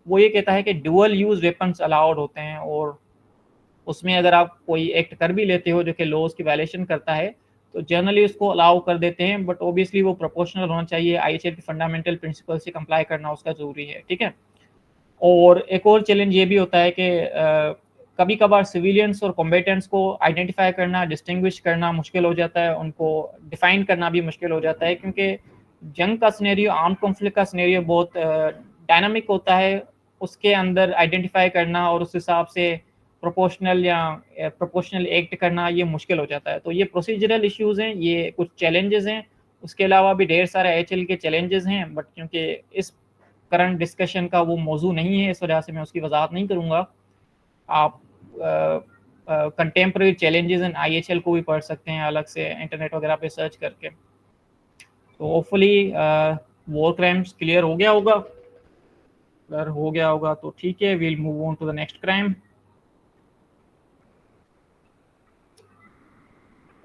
वो ये कहता है कि डुअल यूज वेपन्स अलाउड होते हैं, और उसमें अगर आप कोई एक्ट कर भी लेते हो जो कि लॉज की वायलेशन करता है तो जनरली उसको अलाउ कर देते हैं, बट ओबियसली वो प्रोपोर्शनल होना चाहिए। IHL के फंडामेंटल प्रिंसिपल से कंप्लाई करना उसका जरूरी है, ठीक है। और एक और चैलेंज ये भी होता है कि कभी कभार सिविलियंस और कॉम्बेटेंट्स को आइडेंटिफाई करना, डिस्टिंग्विश करना मुश्किल हो जाता है, उनको डिफाइन करना भी मुश्किल हो जाता है, क्योंकि जंग का सिनेरियो, आर्म कॉन्फ्लिक्ट का सिनेरियो बहुत डायनामिक होता है। उसके अंदर आइडेंटिफाई करना और उस हिसाब से प्रोपोर्शनल एक्ट करना ये मुश्किल हो जाता है। तो ये प्रोसीजरल इश्यूज हैं, ये कुछ चैलेंजेस हैं। उसके अलावा भी ढेर सारे IHL के चैलेंजेस हैं, बट क्योंकि इस करंट डिस्कशन का वो मौजू नहीं है, इस वजह से मैं उसकी वजाहत नहीं करूँगा। आप कंटेम्प्रेरी चैलेंजेस इन IHL को भी पढ़ सकते हैं अलग से इंटरनेट वगैरह पे सर्च करके। तो होपफुली वॉर क्राइम्स क्लियर हो गया होगा। अगर हो गया होगा तो ठीक है, we'll move on to the next crime.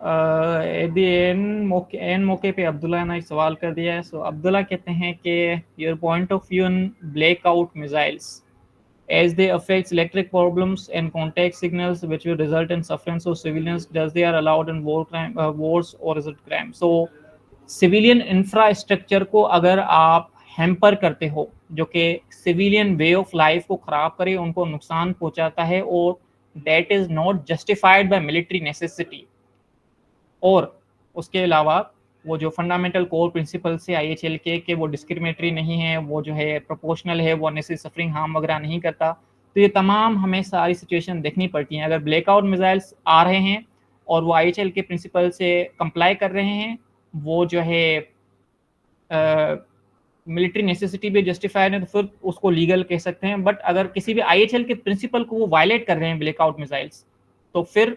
At the end मौके पे अब्दुल्ला ने एक सवाल कर दिया है। सो अब्दुल्ला कहते हैं कि your point of view on blackout missiles as they affect electric problems and contact signals which will result in sufferance of civilians, does they are allowed in wars or is it crime? So civilian infrastructure को अगर आप हैम्पर करते हो, जो कि सिविलियन वे ऑफ लाइफ को खराब करे, उनको नुकसान पहुंचाता है, और that is not justified by military necessity, और उसके अलावा वो जो फंडामेंटल कोर प्रिंसिपल से IHL के वो डिस्क्रिमिनेटरी नहीं है, वो जो है प्रोपोर्शनल है, वो अननेसेसरी सफरिंग हार्म वगैरह नहीं करता, तो ये तमाम हमें सारी सिचुएशन देखनी पड़ती हैं। अगर ब्लैकआउट मिसाइल्स आ रहे हैं और वो IHL के प्रिंसिपल से कंप्लाई कर रहे हैं, वो जो है मिलिट्री नेसेसिटी भी जस्टिफाइड है, तो फिर उसको लीगल कह सकते हैं। बट अगर किसी भी IHL के प्रिंसिपल को वो वायलेट कर रहे हैं ब्लैकआउट मिसाइल्स, तो फिर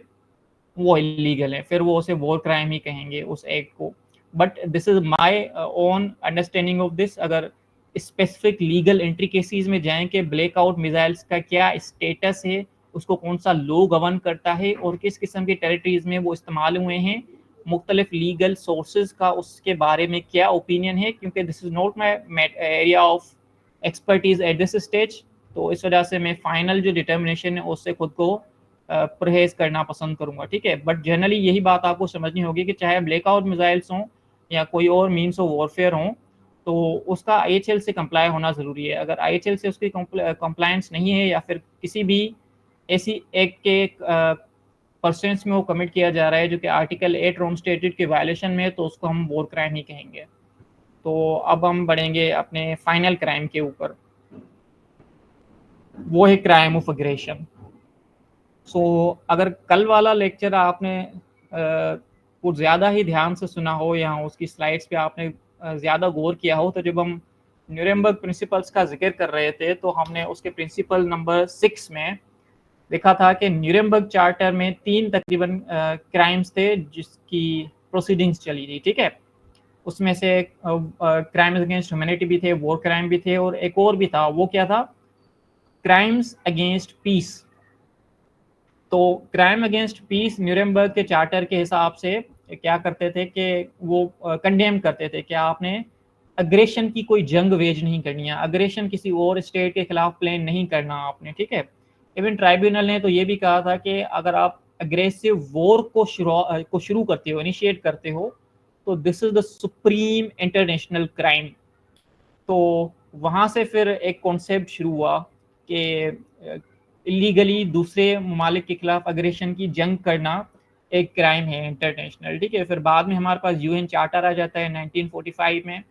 वो इलीगल है, फिर वो उसे वॉर क्राइम ही कहेंगे उस एक्ट को। But this is my own understanding of this. अगर स्पेसिफिक लीगल इंट्रिकेसीज में जाएं कि ब्लैकआउट मिसाइल्स का क्या स्टेटस है, उसको कौन सा लॉ गवर्न करता है और किस किस्म की टेरिटरीज में वो इस्तेमाल हुए हैं, मुख्तलिफ लीगल सोर्सेज का उसके बारे में क्या ओपिनियन है, क्योंकि this is not my area of expertise at this stage. तो इस वजह से मैं फाइनल जो डिटर्मिनेशन है उससे खुद को परहेज करना पसंद करूंगा, ठीक है। बट जनरली यही बात आपको समझनी होगी कि चाहे ब्लैकआउट मिसाइल्स हों या कोई और मीन्स ऑफ वॉरफेयर हों, तो उसका IHL से कंप्लाई होना ज़रूरी है। अगर IHL से उसकी कंप्लायंस नहीं है, या फिर किसी भी ऐसी एक्ट के पर्सेंट्स में वो कमिट किया जा रहा है जो कि आर्टिकल 8 रोम स्टैट्यूट के वायलेशन में है, तो उसको हम वॉर क्राइम ही कहेंगे। तो अब हम बढ़ेंगे अपने फाइनल क्राइम के ऊपर, वो है क्राइम ऑफ अग्रेशन। सो अगर कल वाला लेक्चर आपने कुछ ज़्यादा ही ध्यान से सुना हो या उसकी स्लाइड्स पे आपने ज़्यादा गौर किया हो, तो जब हम न्यूरेमबर्ग प्रिंसिपल्स का जिक्र कर रहे थे तो हमने उसके प्रिंसिपल नंबर 6 में देखा था कि न्यूरेमबर्ग चार्टर में 3 तकरीबन क्राइम्स थे जिसकी प्रोसीडिंग्स चली थी, ठीक है। उसमें से क्राइम्स अगेंस्ट ह्यूमैनिटी भी थे, वॉर क्राइम भी थे, और एक और भी था, वो क्या था? Crimes against peace. तो क्राइम अगेंस्ट पीस न्यूरेमबर्ग के चार्टर के हिसाब से क्या करते थे कि वो कंडेम करते थे कि आपने अग्रेशन की कोई जंग वेज नहीं करनी है, अग्रेशन किसी और स्टेट के खिलाफ प्लान नहीं करना आपने, ठीक है। इवन ट्राइब्यूनल ने तो ये भी कहा था कि अगर आप अग्रेसिव वॉर को शुरू करते हो, इनिशिएट करते हो, तो this is the supreme international crime. तो वहाँ से फिर एक कॉन्सेप्ट शुरू हुआ कि इलीगली दूसरे ममालिक के खिलाफ अग्रेशन की जंग करना एक क्राइम है इंटरनेशनल, ठीक है। फिर बाद में हमारे पास यूएन चार्टर आ जाता है 1945 में,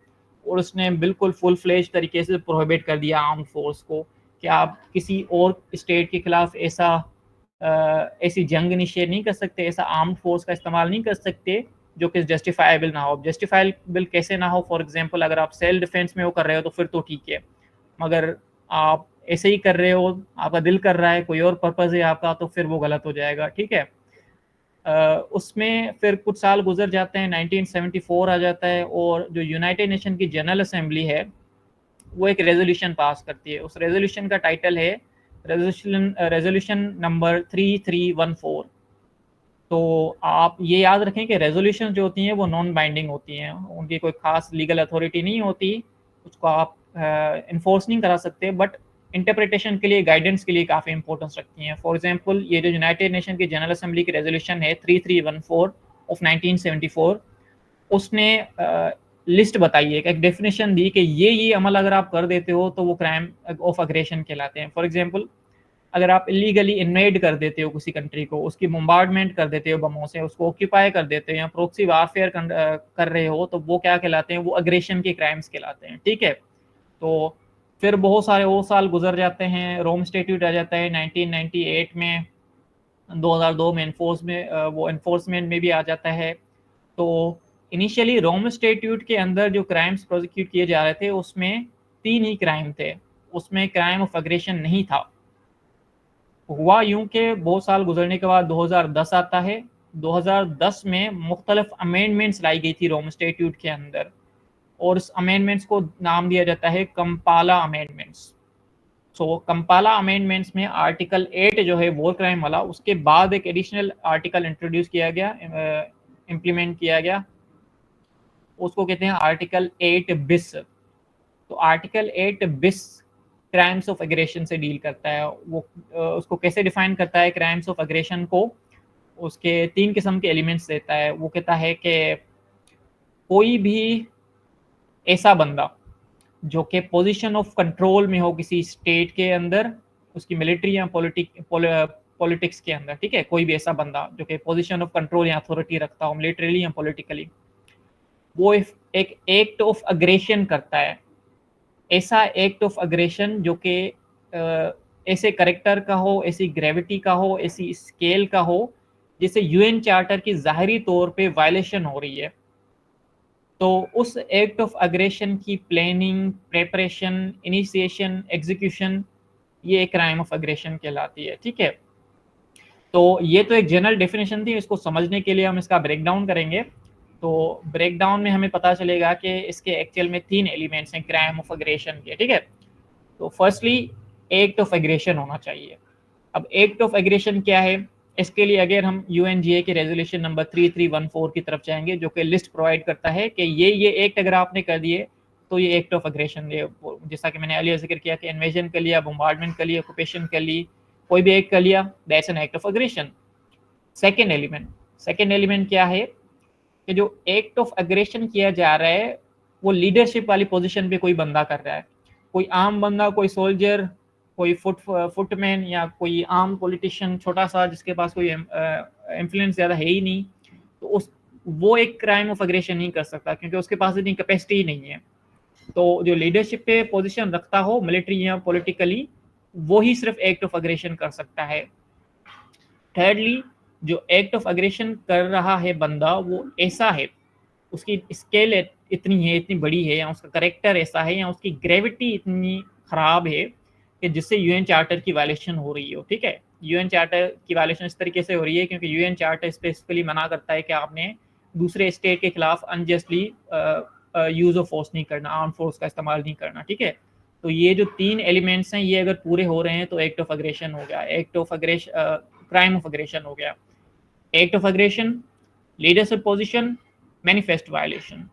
और उसने बिल्कुल फुल फ्लेज तरीके से प्रोहिबिट कर दिया आर्म्ड फोर्स को कि आप किसी और स्टेट के खिलाफ ऐसी जंग इनिशिएट नहीं कर सकते, ऐसा आर्म्ड फोर्स का इस्तेमाल नहीं कर सकते जो कि जस्टिफाइबल ना हो। जस्टिफाइबल कैसे ना हो, फॉर एग्जांपल अगर आप सेल्फ डिफेंस में वो कर रहे हो तो फिर तो ठीक है, मगर आप ऐसे ही कर रहे हो, आपका दिल कर रहा है, कोई और पर्पज़ है आपका, तो फिर वो गलत हो जाएगा, ठीक है। उसमें फिर कुछ साल गुजर जाते हैं, 1974 आ जाता है, और जो यूनाइटेड नेशन की जनरल असेंबली है वो एक रेजोल्यूशन पास करती है। उस रेजोल्यूशन का टाइटल है रेजोल्यूशन नंबर 3314। तो आप ये याद रखें कि रेजोल्यूशन जो होती हैं वो नॉन बाइंडिंग होती हैं, उनकी कोई खास लीगल अथॉरिटी नहीं होती, उसको आप इन्फोर्स नहीं करा सकते, बट इंटरप्रिटेशन के लिए, गाइडेंस के लिए काफ़ी इंपॉर्टेंस रखती हैं। फॉर एग्जांपल ये जो यूनाइटेड नेशन की जनरल असेंबली की रेजोल्यूशन है 3314 ऑफ 1974, उसने लिस्ट बताई है, एक डेफिनेशन दी कि ये अमल अगर आप कर देते हो तो वो क्राइम ऑफ अग्रेशन कहलाते हैं। फॉर एग्जांपल अगर आप इलीगली इन्वेड कर देते हो किसी कंट्री को, उसकी बम्बार्डमेंट कर देते हो बमों से, उसको ऑक्यूपाई कर देते हो या प्रोक्सी वारफेयर कर रहे हो, तो वो क्या कहलाते हैं, वो अग्रेशन के क्राइम्स कहलाते हैं, ठीक है। तो फिर बहुत सारे और साल गुजर जाते हैं, रोम स्टेट्यूट आ जाता है 1998 में, 2002 में एनफोर्समेंट में भी आ जाता है। तो इनिशियली रोम स्टेट्यूट के अंदर जो क्राइम्स प्रोसिक्यूट किए जा रहे थे उसमें 3 ही क्राइम थे, उसमें क्राइम ऑफ अग्रेशन नहीं था। हुआ यूं कि बहुत साल गुजरने के बाद 2010 आता है। 2010 में मुख्तलिफ अमेंडमेंट्स लाई गई थी रोम स्टेट्यूट के अंदर, और इस अमेंडमेंट्स को नाम दिया जाता है कंपाला अमेंडमेंट्स। सो कंपाला अमेंडमेंट्स में आर्टिकल 8 जो है वॉर क्राइम वाला, उसके बाद एक एडिशनल आर्टिकल इंट्रोड्यूस किया गया, इम्प्लीमेंट किया गया, उसको कहते हैं आर्टिकल 8 बिस। तो आर्टिकल 8 बिस क्राइम्स ऑफ अग्रेशन से डील करता है। वो उसको कैसे डिफाइन करता है क्राइम्स ऑफ अग्रेशन को, उसके 3 किस्म के एलिमेंट्स देता है। वो कहता है कि कोई भी ऐसा बंदा जो कि पोजीशन ऑफ कंट्रोल में हो किसी स्टेट के अंदर, उसकी मिलिट्री या पॉलिटिक्स के अंदर, ठीक है, कोई भी ऐसा बंदा जो कि पोजीशन ऑफ कंट्रोल या अथॉरिटी रखता हो मिलिट्रीली या पॉलिटिकली, वो एक एक्ट ऑफ अग्रेशन करता है। ऐसा एक्ट ऑफ अग्रेशन जो कि ऐसे करेक्टर का हो, ऐसी ग्रेविटी का हो, ऐसी स्केल का हो, जिससे यूएन चार्टर की जाहिरी तौर पे वायलेशन हो रही है, तो उस एक्ट ऑफ अग्रेशन की प्लानिंग, प्रेपरेशन, इनिशिएशन, एग्जीक्यूशन, ये एक क्राइम ऑफ अग्रेशन कहलाती है, ठीक है। तो ये तो एक जनरल डेफिनेशन थी, इसको समझने के लिए हम इसका ब्रेक डाउन करेंगे। तो ब्रेक डाउन में हमें पता चलेगा कि इसके एक्चुअल में 3 एलिमेंट्स हैं क्राइम ऑफ अग्रेशन के, ठीक है। तो फर्स्टली एक्ट ऑफ एग्रेशन होना चाहिए। अब एक्ट ऑफ एग्रेशन क्या है, इसके लिए अगर हम यूएनजीए के रेजोल्यूशन नंबर 3314 की तरफ जाएंगे, जो कि लिस्ट प्रोवाइड करता है कि ये एक्ट अगर आपने कर दिए तो ये एक्ट ऑफ एग्रेशन है। जैसा कि मैंने अलियर जिक्र किया कि इन्वेजन कर लिया, बम्बार्डमेंट कर लिया, ऑक्यूपेशन कर ली, कोई भी एक्ट कर लिया, that's an act of aggression. Second element क्या है कि जो एक्ट ऑफ अग्रेशन किया जा रहा है वो लीडरशिप वाली पोजीशन पे कोई बंदा कर रहा है, कोई आम बंदा, कोई सोल्जर, कोई फुटमैन या कोई आम पॉलिटिशियन छोटा सा जिसके पास कोई इन्फ्लुएंस ज़्यादा है ही नहीं, तो वो एक क्राइम ऑफ अग्रेशन नहीं कर सकता क्योंकि उसके पास इतनी कैपेसिटी ही नहीं है। तो जो लीडरशिप पे पोजीशन रखता हो मिलिट्री या पॉलिटिकली, वो ही सिर्फ एक्ट ऑफ अग्रेशन कर सकता है। थर्डली, जो एक्ट ऑफ अग्रेशन कर रहा है बंदा वो ऐसा है, उसकी स्केल इतनी है, इतनी बड़ी है, या उसका करेक्टर ऐसा है, या उसकी ग्रेविटी इतनी खराब है कि जिससे यूएन चार्टर की वायलेशन हो रही हो, ठीक है। यूएन चार्टर की वायलेशन इस तरीके से हो रही है क्योंकि यूएन चार्टर स्पेसिफिकली मना करता है कि आपने दूसरे स्टेट के खिलाफ अनजस्टली यूज ऑफ फोर्स नहीं करना, आर्म फोर्स का इस्तेमाल नहीं करना, ठीक है। तो ये जो 3 एलिमेंट्स हैं ये अगर पूरे हो रहे हैं तो एक्ट ऑफ अग्रेशन हो गया। Act of aggression crime of aggression हो गया, act of aggression, leadership position, manifest violation.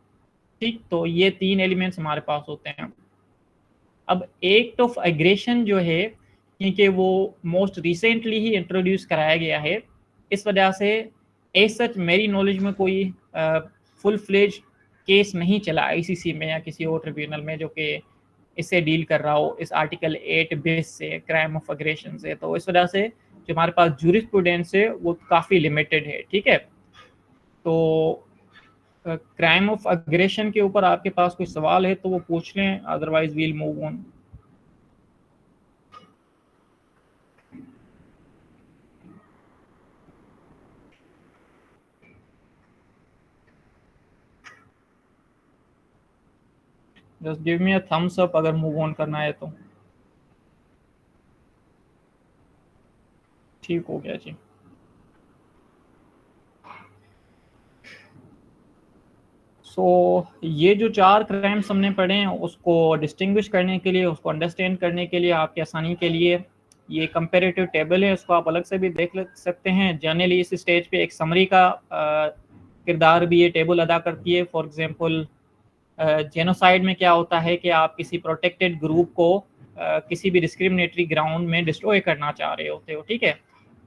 ठीक, तो ये 3 एलिमेंट्स हमारे पास होते हैं। अब एक्ट ऑफ एग्रेशन जो है, क्योंकि वो मोस्ट रिसेंटली ही इंट्रोड्यूस कराया गया है, इस वजह से एज सच मेरी नॉलेज में कोई फुल फ्लेज केस नहीं चला आईसीसी में या किसी और ट्रिब्यूनल में जो कि इससे डील कर रहा हो, इस आर्टिकल 8 बेस से, क्राइम ऑफ अग्रेशन से। तो इस वजह से जो हमारे पास जूरिस्प्रूडेंस है वो काफ़ी लिमिटेड है। ठीक है, तो क्राइम ऑफ अग्रेशन के ऊपर आपके पास कोई सवाल है तो वो पूछ लें, otherwise we'll move on. Just give me a thumbs up अगर मूव ऑन करना है तो। ठीक हो गया जी। ये जो 4 क्राइम्स हमने पढ़े हैं उसको डिस्टिंग्विश करने के लिए, उसको अंडरस्टैंड करने के लिए, आपकी आसानी के लिए ये कंपेरेटिव टेबल है, उसको आप अलग से भी देख सकते हैं। जनरली इस स्टेज पे एक समरी का किरदार भी ये टेबल अदा करती है। फॉर एग्जांपल जेनोसाइड में क्या होता है कि आप किसी प्रोटेक्टेड ग्रुप को किसी भी डिस्क्रिमिनेटरी ग्राउंड में डिस्ट्रॉय करना चाह रहे होते हो। ठीक है,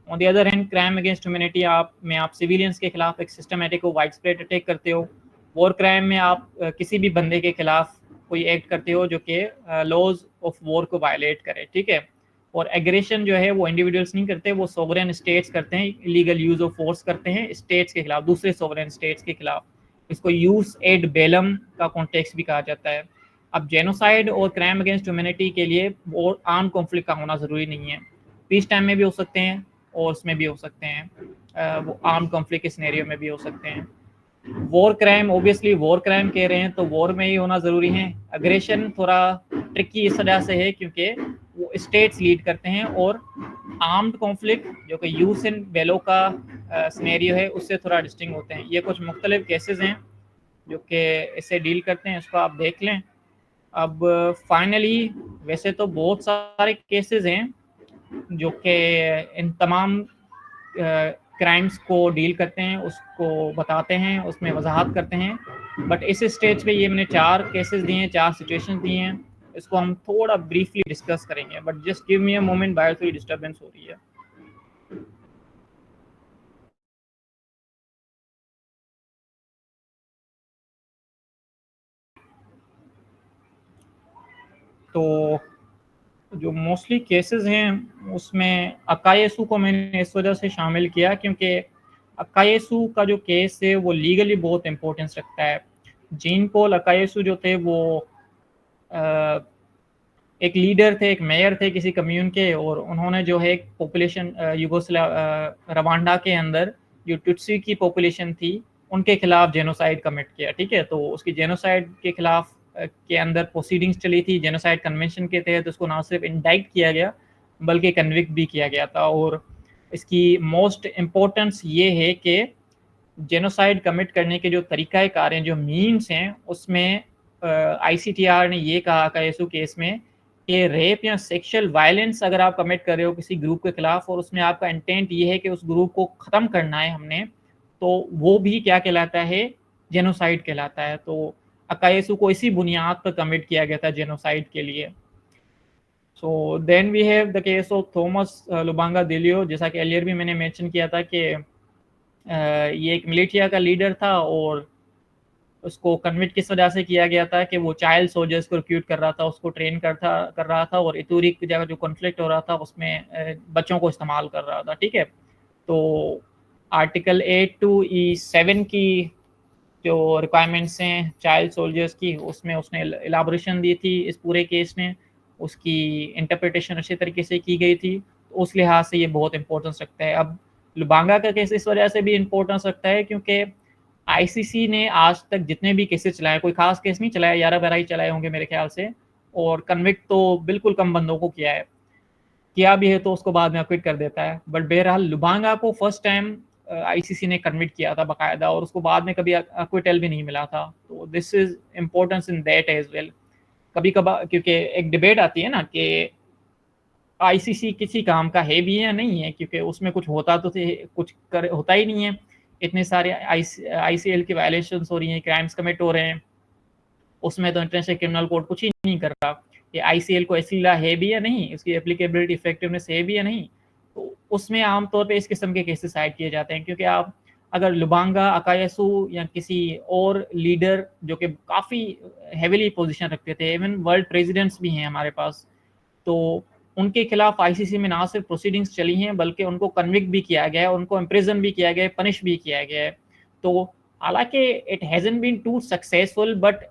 on the other hand crime against humanity आप सिविलियंस के खिलाफ एक सिस्टमेटिक और वाइड स्प्रेड अटैक करते हो। वॉर क्राइम में आप किसी भी बंदे के खिलाफ कोई एक्ट करते हो जो कि लॉज ऑफ वॉर को वायलेट करे। ठीक है, और एग्रेशन जो है वो इंडिविजुअल्स नहीं करते, वो सोवरेन स्टेट्स करते हैं, इलीगल यूज ऑफ फोर्स करते हैं स्टेट्स के खिलाफ, दूसरे सोवरेन स्टेट्स के खिलाफ। इसको यूज एड बेलम का कॉन्टेक्स्ट भी कहा जाता है। अब जेनोसाइड और क्राइम अगेंस्ट ह्यूमैनिटी के लिए वो आर्म कॉन्फ्लिक्ट का होना ज़रूरी नहीं है, पीस टाइम में भी हो सकते हैं और उसमें भी हो सकते हैं, वो आर्म कॉन्फ्लिक्ट के सिनेरियो में भी हो सकते हैं। War crime, obviously war crime कह रहे हैं तो वॉर में ही होना ज़रूरी है। अग्रेशन थोड़ा ट्रिकी इस वजह से है क्योंकि वो स्टेट्स लीड करते हैं, और आर्म्ड कॉन्फ्लिक्ट जो कि यूस एंड बेलो का सिनेरियो है उससे थोड़ा डिस्टिंग होते हैं। ये कुछ मुख्तलिफ केसेस हैं जो कि इससे डील करते हैं, इसको आप देख लें। अब फाइनली वैसे तो बहुत सारे केसेस हैं जो कि इन तमाम क्राइम्स को डील करते हैं, उसको बताते हैं, उसमें वजाहत करते हैं, बट इस स्टेज पे ये मैंने 4 केसेस दिए हैं, 4 सिचुएशन दिए हैं, इसको हम थोड़ा ब्रीफली डिस्कस करेंगे। But just give me a moment, बाहर थोड़ी डिस्टर्बेंस हो रही है। तो जो मोस्टली केसेस हैं उसमें अकायेसु को मैंने इस वजह से शामिल किया क्योंकि अकायेसु का जो केस है वो लीगली बहुत इंपॉर्टेंस रखता है। जीन पॉल अकायेसु जो थे वो एक लीडर थे, एक मेयर थे किसी कम्यून के, और उन्होंने जो है एक पॉपुलेशन रवांडा के अंदर जो टुट्सी की पॉपुलेशन थी उनके खिलाफ जेनोसाइड कमिट किया। ठीक है, तो उसकी जेनोसाइड के खिलाफ के अंदर प्रोसीडिंग्स चली थी जेनोसाइड कन्वेंशन के तहत। उसको ना सिर्फ इंडाइक्ट किया गया बल्कि कन्विक्ट भी किया गया था। और इसकी मोस्ट इम्पोर्टेंस ये है कि जेनोसाइड कमिट करने के जो तरीक़ाकार हैं, जो मीन्स हैं, उसमें आईसीटीआर ने ये कहा कायसू केस में कि रेप या सेक्सुअल वायलेंस अगर आप कमिट कर रहे हो किसी ग्रुप के खिलाफ और उसमें आपका इंटेंट ये है कि उस ग्रुप को ख़त्म करना है हमने, तो वो भी क्या कहलाता है, जेनोसाइड कहलाता है। तो अकायसू को इसी बुनियाद पर कमिट किया गया था जेनोसाइड के लिए। So then we have the case of Thomas Lubanga Dyilo, जैसा कि एलियर भी मैंने मेंशन किया था कि ये एक मिलिटिया का लीडर था और उसको कन्विक्ट किस वजह से किया गया था कि वो चाइल्ड सोल्जर्स को रिक्रूट कर रहा था, उसको ट्रेन कर रहा था, और इतूरी की जगह जो कॉन्फ्लिक्ट हो रहा था उसमें बच्चों को इस्तेमाल कर रहा था। ठीक है, तो आर्टिकल 8 टू E7 की जो रिक्वायरमेंट्स हैं चाइल्ड सोल्जर्स की, उसमें उसने एलाबोरेशन दी थी इस पूरे केस में, उसकी इंटरप्रिटेशन अच्छे तरीके से की गई थी, तो उस लिहाज से ये बहुत इंपॉर्टेंस रखता है। अब लुबांगा का केस इस वजह से भी इंपॉर्टेंस रखता है क्योंकि आईसीसी ने आज तक जितने भी केसेस चलाए, कोई खास केस नहीं चलाया, 11-12 ही चलाए होंगे मेरे ख्याल से, और कन्विक्ट तो बिल्कुल कम बंदों को किया भी है तो उसको बाद में अक्विट कर देता है। बट बहरहाल लुबांगा को फर्स्ट टाइम आईसीसी ने कन्विक्ट किया था बाकायदा, और उसको बाद में कभी अक्विटल भी नहीं मिला था। तो this is importance in that as well. कभी कभार क्योंकि एक डिबेट आती है ना कि आईसीसी किसी काम का है भी या नहीं है, क्योंकि उसमें कुछ होता तो होता ही नहीं है। इतने सारे आईसीएल की वायलेशंस हो रही हैं, क्राइम्स कमिट हो रहे हैं, उसमें तो इंटरनेशनल क्रिमिनल कोर्ट कुछ ही नहीं कर रहा। ये आईसीएल को ऐसी ला है भी या नहीं, उसकी एप्लीकेबिलिटी इफेक्टिवनेस है भी या नहीं, तो उसमें आमतौर पे इस किस्म के केसेस साइड किए जाते हैं। क्योंकि आप अगर लुबांगा अकायासु या किसी और लीडर जो कि काफ़ी हेविली पोजीशन रखते थे, इवन वर्ल्ड प्रेसिडेंट्स भी हैं हमारे पास, तो उनके खिलाफ आईसीसी में ना सिर्फ प्रोसीडिंग्स चली हैं बल्कि उनको कन्विक्ट भी किया गया है, उनको इम्प्रिजन भी किया गया है, पनिश भी किया गया है। तो हालांकि it hasn't been too successful, but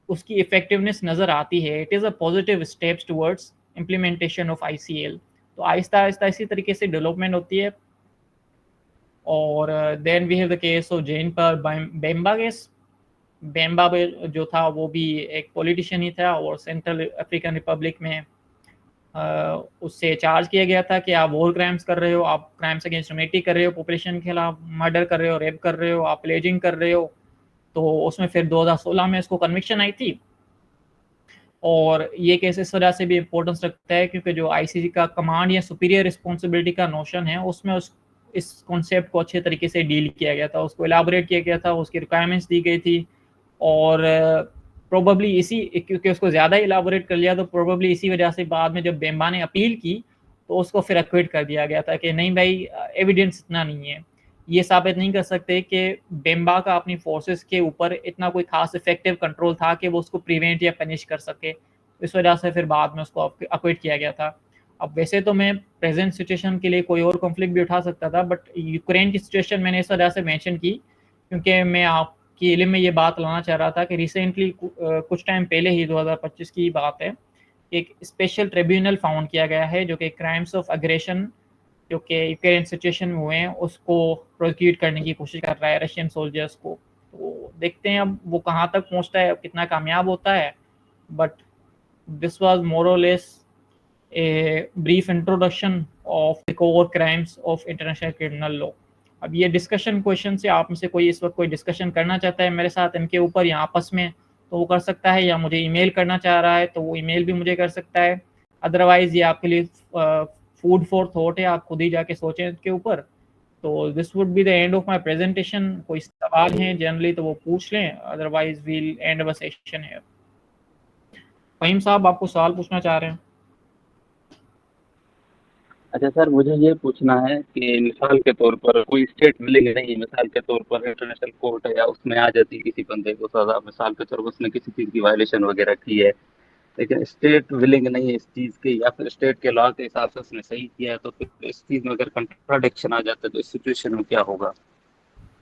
उसकी इफेक्टिवनेस नज़र आती है। It is a positive steps towards implementation of ICL. तो आहिस्ता आहिस्ता इसी तरीके से डेवलपमेंट होती है। और then we have the case of Jean Pierre Bemba case. बेम्बा जो था वो भी एक पॉलिटिशियन ही था और सेंट्रल अफ्रीकन रिपब्लिक में उससे चार्ज किया गया था कि आप वॉर क्राइम्स कर रहे हो, आप क्राइम्स अगेंस्ट ह्यूमैनिटी कर रहे हो, पॉपुलेशन के खिलाफ मर्डर कर रहे हो, रेप कर रहे हो, आप प्लेजिंग कर रहे हो। तो उसमें फिर 2016 में इसको कन्विक्शन आई थी। और ये केस इस वजह से भी इम्पोर्टेंस रखता है क्योंकि जो आईसीसी का कमांड या सुपीरियर रिस्पॉन्सिबिलिटी का नोशन है, उसमें इस कॉन्सेप्ट को अच्छे तरीके से डील किया गया था, उसको एलाबोरेट किया गया था, उसकी रिक्वायरमेंट्स दी गई थी। और प्रोबेबली इसी, क्योंकि उसको ज़्यादा इलाबोरेट कर लिया, तो प्रोबेबली इसी वजह से बाद में जब बेम्बा ने अपील की तो उसको फिर एक्विट कर दिया गया था कि नहीं भाई, एविडेंस इतना नहीं है, ये साबित नहीं कर सकते कि बेम्बा का अपनी फोर्सेस के ऊपर इतना कोई खास इफेक्टिव कंट्रोल था कि वो उसको प्रिवेंट या पनिश कर सके। इस वजह से फिर बाद में उसको एक्विट किया गया था। अब वैसे तो मैं प्रेजेंट सिचुएशन के लिए कोई और कॉन्फ्लिक्ट भी उठा सकता था, बट यूक्रेन की सिचुएशन मैंने इस वजह से मेंशन की क्योंकि मैं आपकी इल्म में ये बात लाना चाह रहा था कि रिसेंटली कुछ टाइम पहले ही 2025 की बात है, एक स्पेशल ट्रिब्यूनल फाउंड किया गया है जो कि क्राइम्स ऑफ अग्रेशन जो कि यूक्रेन सिचुएशन में हुए हैं उसको प्रोसिक्यूट करने की कोशिश कर रहा है रशियन सोल्जर्स को। तो देखते हैं अब वो कहाँ तक पहुँचता है, कितना कामयाब होता है। बट दिस वाज मोर और less a brief introduction of the core crimes of international criminal law. अब ये डिस्कशन क्वेश्चन से आप में से कोई इस वक्त कोई डिस्कशन करना चाहता है मेरे साथ इनके ऊपर या आपस में, तो वो कर सकता है, या मुझे ईमेल करना चाह रहा है तो वो ईमेल भी मुझे कर सकता है। अदरवाइज ये आपके लिए फूड फॉर थॉट है, आप खुद ही जाके सोचें इसके ऊपर। तो this would be the end of my presentation. कोई सवाल हैं जनरली तो वो पूछ लें, otherwise we'll end our session here. Fahim साहब आपको सवाल पूछना चाह रहे हैं? अच्छा सर, मुझे ये पूछना है कि मिसाल के तौर पर कोई स्टेट मिलेगी नहीं, मिसाल के तौर पर इंटरनेशनल कोर्ट है या उसमें आ जाती है किसी बंदे को सजा, मिसाल के तौर पर उसने किसी चीज़ की वायलेशन वगैरह की है, लेकिन स्टेट विलिंग नहीं है इस चीज़ की, या फिर स्टेट के लॉ के हिसाब से उसने सही किया है, तो फिर इस चीज़ में अगर कंट्राडिक्शन आ जाता है तो इस सिचुएशन में क्या होगा?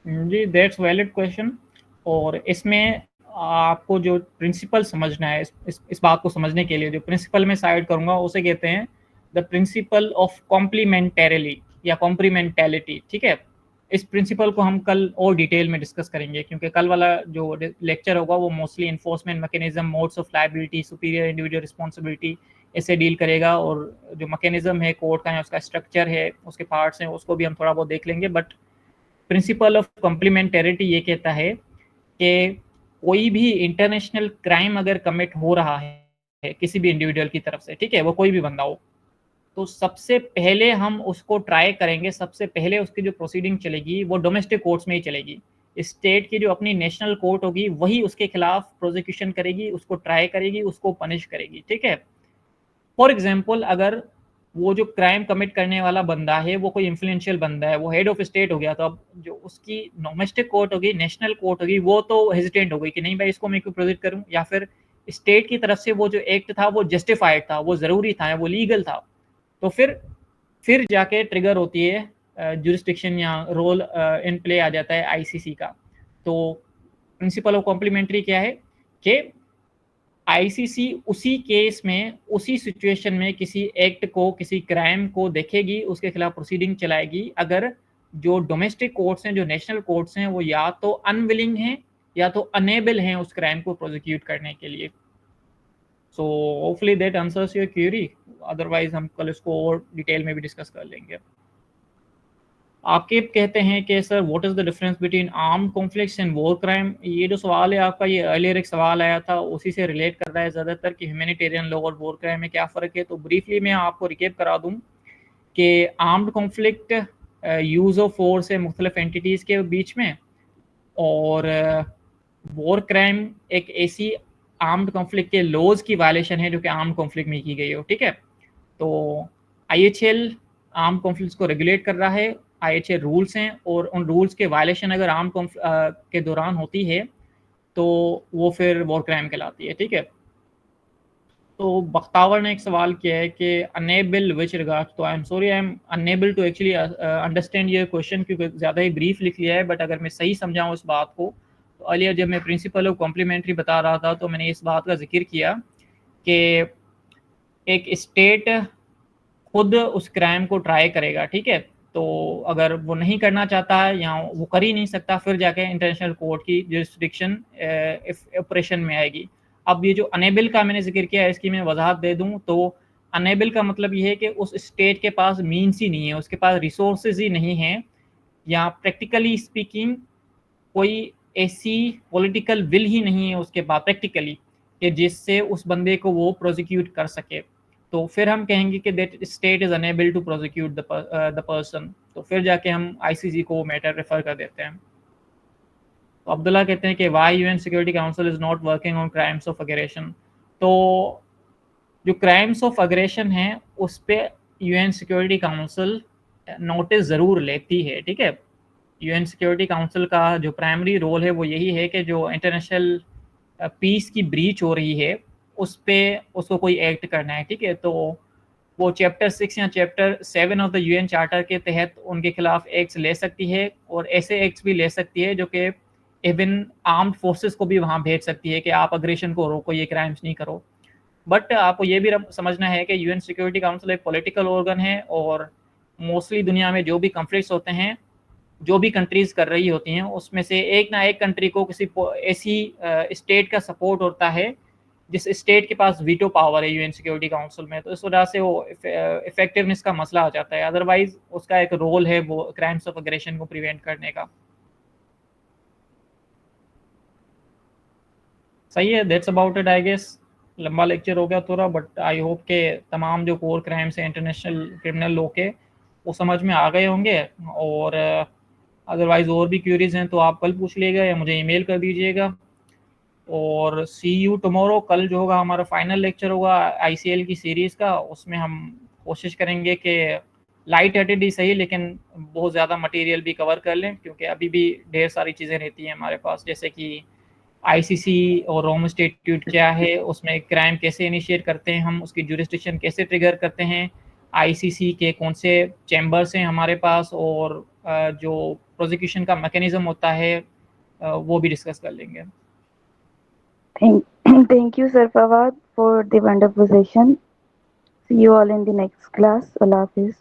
जी दैट्स वैलिड क्वेश्चन। और इसमें आपको जो प्रिंसिपल समझना है, इस बात को समझने के लिए जो प्रिंसिपल में साइड करूंगा उसे कहते हैं द प्रिंसिपल ऑफ कॉम्प्लीमेंटेरिली या कॉम्प्लीमेंटेलिटी। ठीक है, इस प्रिंसिपल को हम कल और डिटेल में डिस्कस करेंगे क्योंकि कल वाला जो लेक्चर होगा वो mostly enforcement mechanism, modes of liability, superior individual responsibility ऐसे डील करेगा। और जो मैकेनिज्म है कोर्ट का, उसका स्ट्रक्चर है, उसके पार्ट्स हैं, उसको भी हम थोड़ा बहुत देख लेंगे। बट प्रिंसिपल ऑफ कॉम्प्लीमेंटेरिटी ये कहता है कि कोई भी इंटरनेशनल क्राइम अगर कमिट हो रहा है किसी भी इंडिविजुअल की तरफ से, ठीक है, वो कोई भी बंदा हो, तो सबसे पहले हम उसको ट्राई करेंगे, सबसे पहले उसकी जो प्रोसीडिंग चलेगी वो डोमेस्टिक कोर्ट्स में ही चलेगी। स्टेट की जो अपनी नेशनल कोर्ट होगी वही उसके खिलाफ प्रोसिक्यूशन करेगी, उसको ट्राई करेगी, उसको पनिश करेगी। ठीक है, फॉर एग्जाम्पल अगर वो जो क्राइम कमिट करने वाला बंदा है वो कोई इन्फ्लुएंशियल बंदा है, वो हेड ऑफ स्टेट हो गया, तो अब जो उसकी डोमेस्टिक कोर्ट होगी, नेशनल कोर्ट होगी, वो तो हेजिटेंट हो गई कि नहीं भाई इसको मैं क्यों प्रोसिक्यूट करूं, या फिर स्टेट की तरफ से वो जो एक्ट था वो जस्टिफाइड था, वो ज़रूरी था, वो लीगल था। तो फिर जाके ट्रिगर होती है जुरिस्डिक्शन या रोल इन प्ले आ जाता है आईसीसी का। तो प्रिंसिपल ऑफ कॉम्प्लीमेंट्री क्या है कि आईसीसी उसी केस में, उसी सिचुएशन में किसी एक्ट को, किसी क्राइम को देखेगी, उसके खिलाफ प्रोसीडिंग चलाएगी अगर जो डोमेस्टिक कोर्ट्स हैं, जो नेशनल कोर्ट्स हैं, वो या तो अनविलिंग हैं या तो अनेबल हैं उस क्राइम को प्रोसिक्यूट करने के लिए। So hopefully that answers your query, otherwise हम कल इसको और डिटेल में भी डिस्कस कर लेंगे। आपके कहते हैं कि sir what is the difference between armed conflicts and war crime. ये जो सवाल है आपका, ये अर्लियर एक सवाल आया था, उसी से रिलेट कर रहा है ज़्यादातर कि ह्यूमैनिटेरियन लॉ और वॉर क्राइम में क्या फ़र्क है। तो ब्रीफली मैं आपको रिकेप करा दूँ कि armed conflict use of force है मुख्तलिफ एंटिटीज़ के बीच में, और वॉर क्राइम एक ऐसी आर्म्ड कॉन्फ्लिक्ट के लॉज की वायलेशन है जो कि आर्म्ड कॉन्फ्लिक्ट में की गई हो। ठीक है, तो आईएचएल आर्म कॉन्फ्लिक्ट्स को रेगुलेट कर रहा है। आईएचएल रूल्स हैं, और उन रूल्स के वायलेशन अगर आर्म के दौरान होती है तो वो फिर वॉर क्राइम कहलाती है। ठीक है, तो बख्तावर ने एक सवाल किया है कि अनेबल विच रिगार्ड, तो I am sorry, I am unable to actually understand ये क्वेश्चन, क्योंकि ज़्यादा ही ब्रीफ लिख लिया है। बट अगर मैं सही समझाऊँ इस बात को, तो अर्लियर जब मैं प्रिंसिपल ऑफ कॉम्प्लीमेंट्री बता रहा था तो मैंने इस बात का जिक्र किया कि एक स्टेट खुद उस क्राइम को ट्राई करेगा। ठीक है, तो अगर वो नहीं करना चाहता है या वो कर ही नहीं सकता, फिर जाके इंटरनेशनल कोर्ट की जुरिस्डिक्शन ऑपरेशन में आएगी। अब ये जो अनेबल का मैंने जिक्र किया है, इसकी मैं वजाहत दे दूं तो अनेबल का मतलब ये है कि उस स्टेट के पास मीन्स ही नहीं है, उसके पास रिसोर्सेज ही नहीं है, या प्रैक्टिकली स्पीकिंग कोई ऐसी पॉलिटिकल विल ही नहीं है उसके पास प्रैक्टिकली कि जिससे उस बंदे को वो प्रोसिक्यूट कर सके। तो फिर हम कहेंगे कि that state is unable to prosecute the person, तो फिर जाके हम आईसीसी को मैटर रेफर कर देते हैं। तो अब्दुल्ला कहते हैं कि why UN security council is not working on crimes of aggression. तो जो क्राइम्स ऑफ अग्रेशन है उस पर यूएन सिक्योरिटी काउंसिल नोटिस ज़रूर लेती है। ठीक है, यूएन सिक्योरिटी काउंसिल का जो प्राइमरी रोल है वो यही है कि जो इंटरनेशनल पीस की ब्रीच हो रही है उस पर उसको कोई एक्ट करना है। ठीक है, तो वो चैप्टर 6 या chapter 7 of the UN charter के तहत उनके खिलाफ एक्ट्स ले सकती है, और ऐसे एक्ट्स भी ले सकती है जो कि इवन आर्म्ड फोर्सेस को भी वहाँ भेज सकती है कि आप अग्रेशन को रोको, ये क्राइम्स नहीं करो। बट आपको ये भी समझना है कि यूएन सिक्योरिटी काउंसिल एक पॉलिटिकल ऑर्गन है, और मोस्टली दुनिया में जो भी कन्फ्लिक्ट्स होते हैं, जो भी कंट्रीज कर रही होती हैं, उसमें से एक ना एक कंट्री को किसी ऐसी स्टेट का सपोर्ट होता है जिस स्टेट के पास वीटो पावर है यूएन सिक्योरिटी काउंसिल में। तो इस वजह से वो इफेक्टिवनेस का मसला आ जाता है। अदरवाइज उसका एक रोल है वो क्राइम्स ऑफ अग्रेशन को प्रिवेंट करने का। सही है, that's about it I guess. लंबा लेक्चर हो गया थोड़ा, बट आई होप के तमाम जो कोर क्राइम्स हैं इंटरनेशनल क्रिमिनल लॉ के वो समझ में आ गए होंगे। और अदरवाइज और भी क्यूरीज हैं तो आप कल पूछ लीजिएगा या मुझे ईमेल कर दीजिएगा। और सी यू टुमारो, कल जो होगा हमारा फाइनल लेक्चर होगा आईसीएल की सीरीज़ का, उसमें हम कोशिश करेंगे कि लाइट हार्टेड ही सही लेकिन बहुत ज़्यादा मटेरियल भी कवर कर लें, क्योंकि अभी भी ढेर सारी चीज़ें रहती हैं हमारे पास, जैसे कि आईसीसी और रोम स्टेट्यूट क्या है, उसमें क्राइम कैसे इनिशिएट करते हैं हम, उसकी जुरिस्डिक्शन कैसे ट्रिगर करते हैं, आईसीसी के कौन से चैम्बर्स हैं हमारे पास, और जो प्रोसिक्यूशन का मैकेनिज्म होता है वो भी डिस्कस कर लेंगे। Thank you, Sir Fawad, for the wonderful session. See you all in the next class. Allah Hafiz.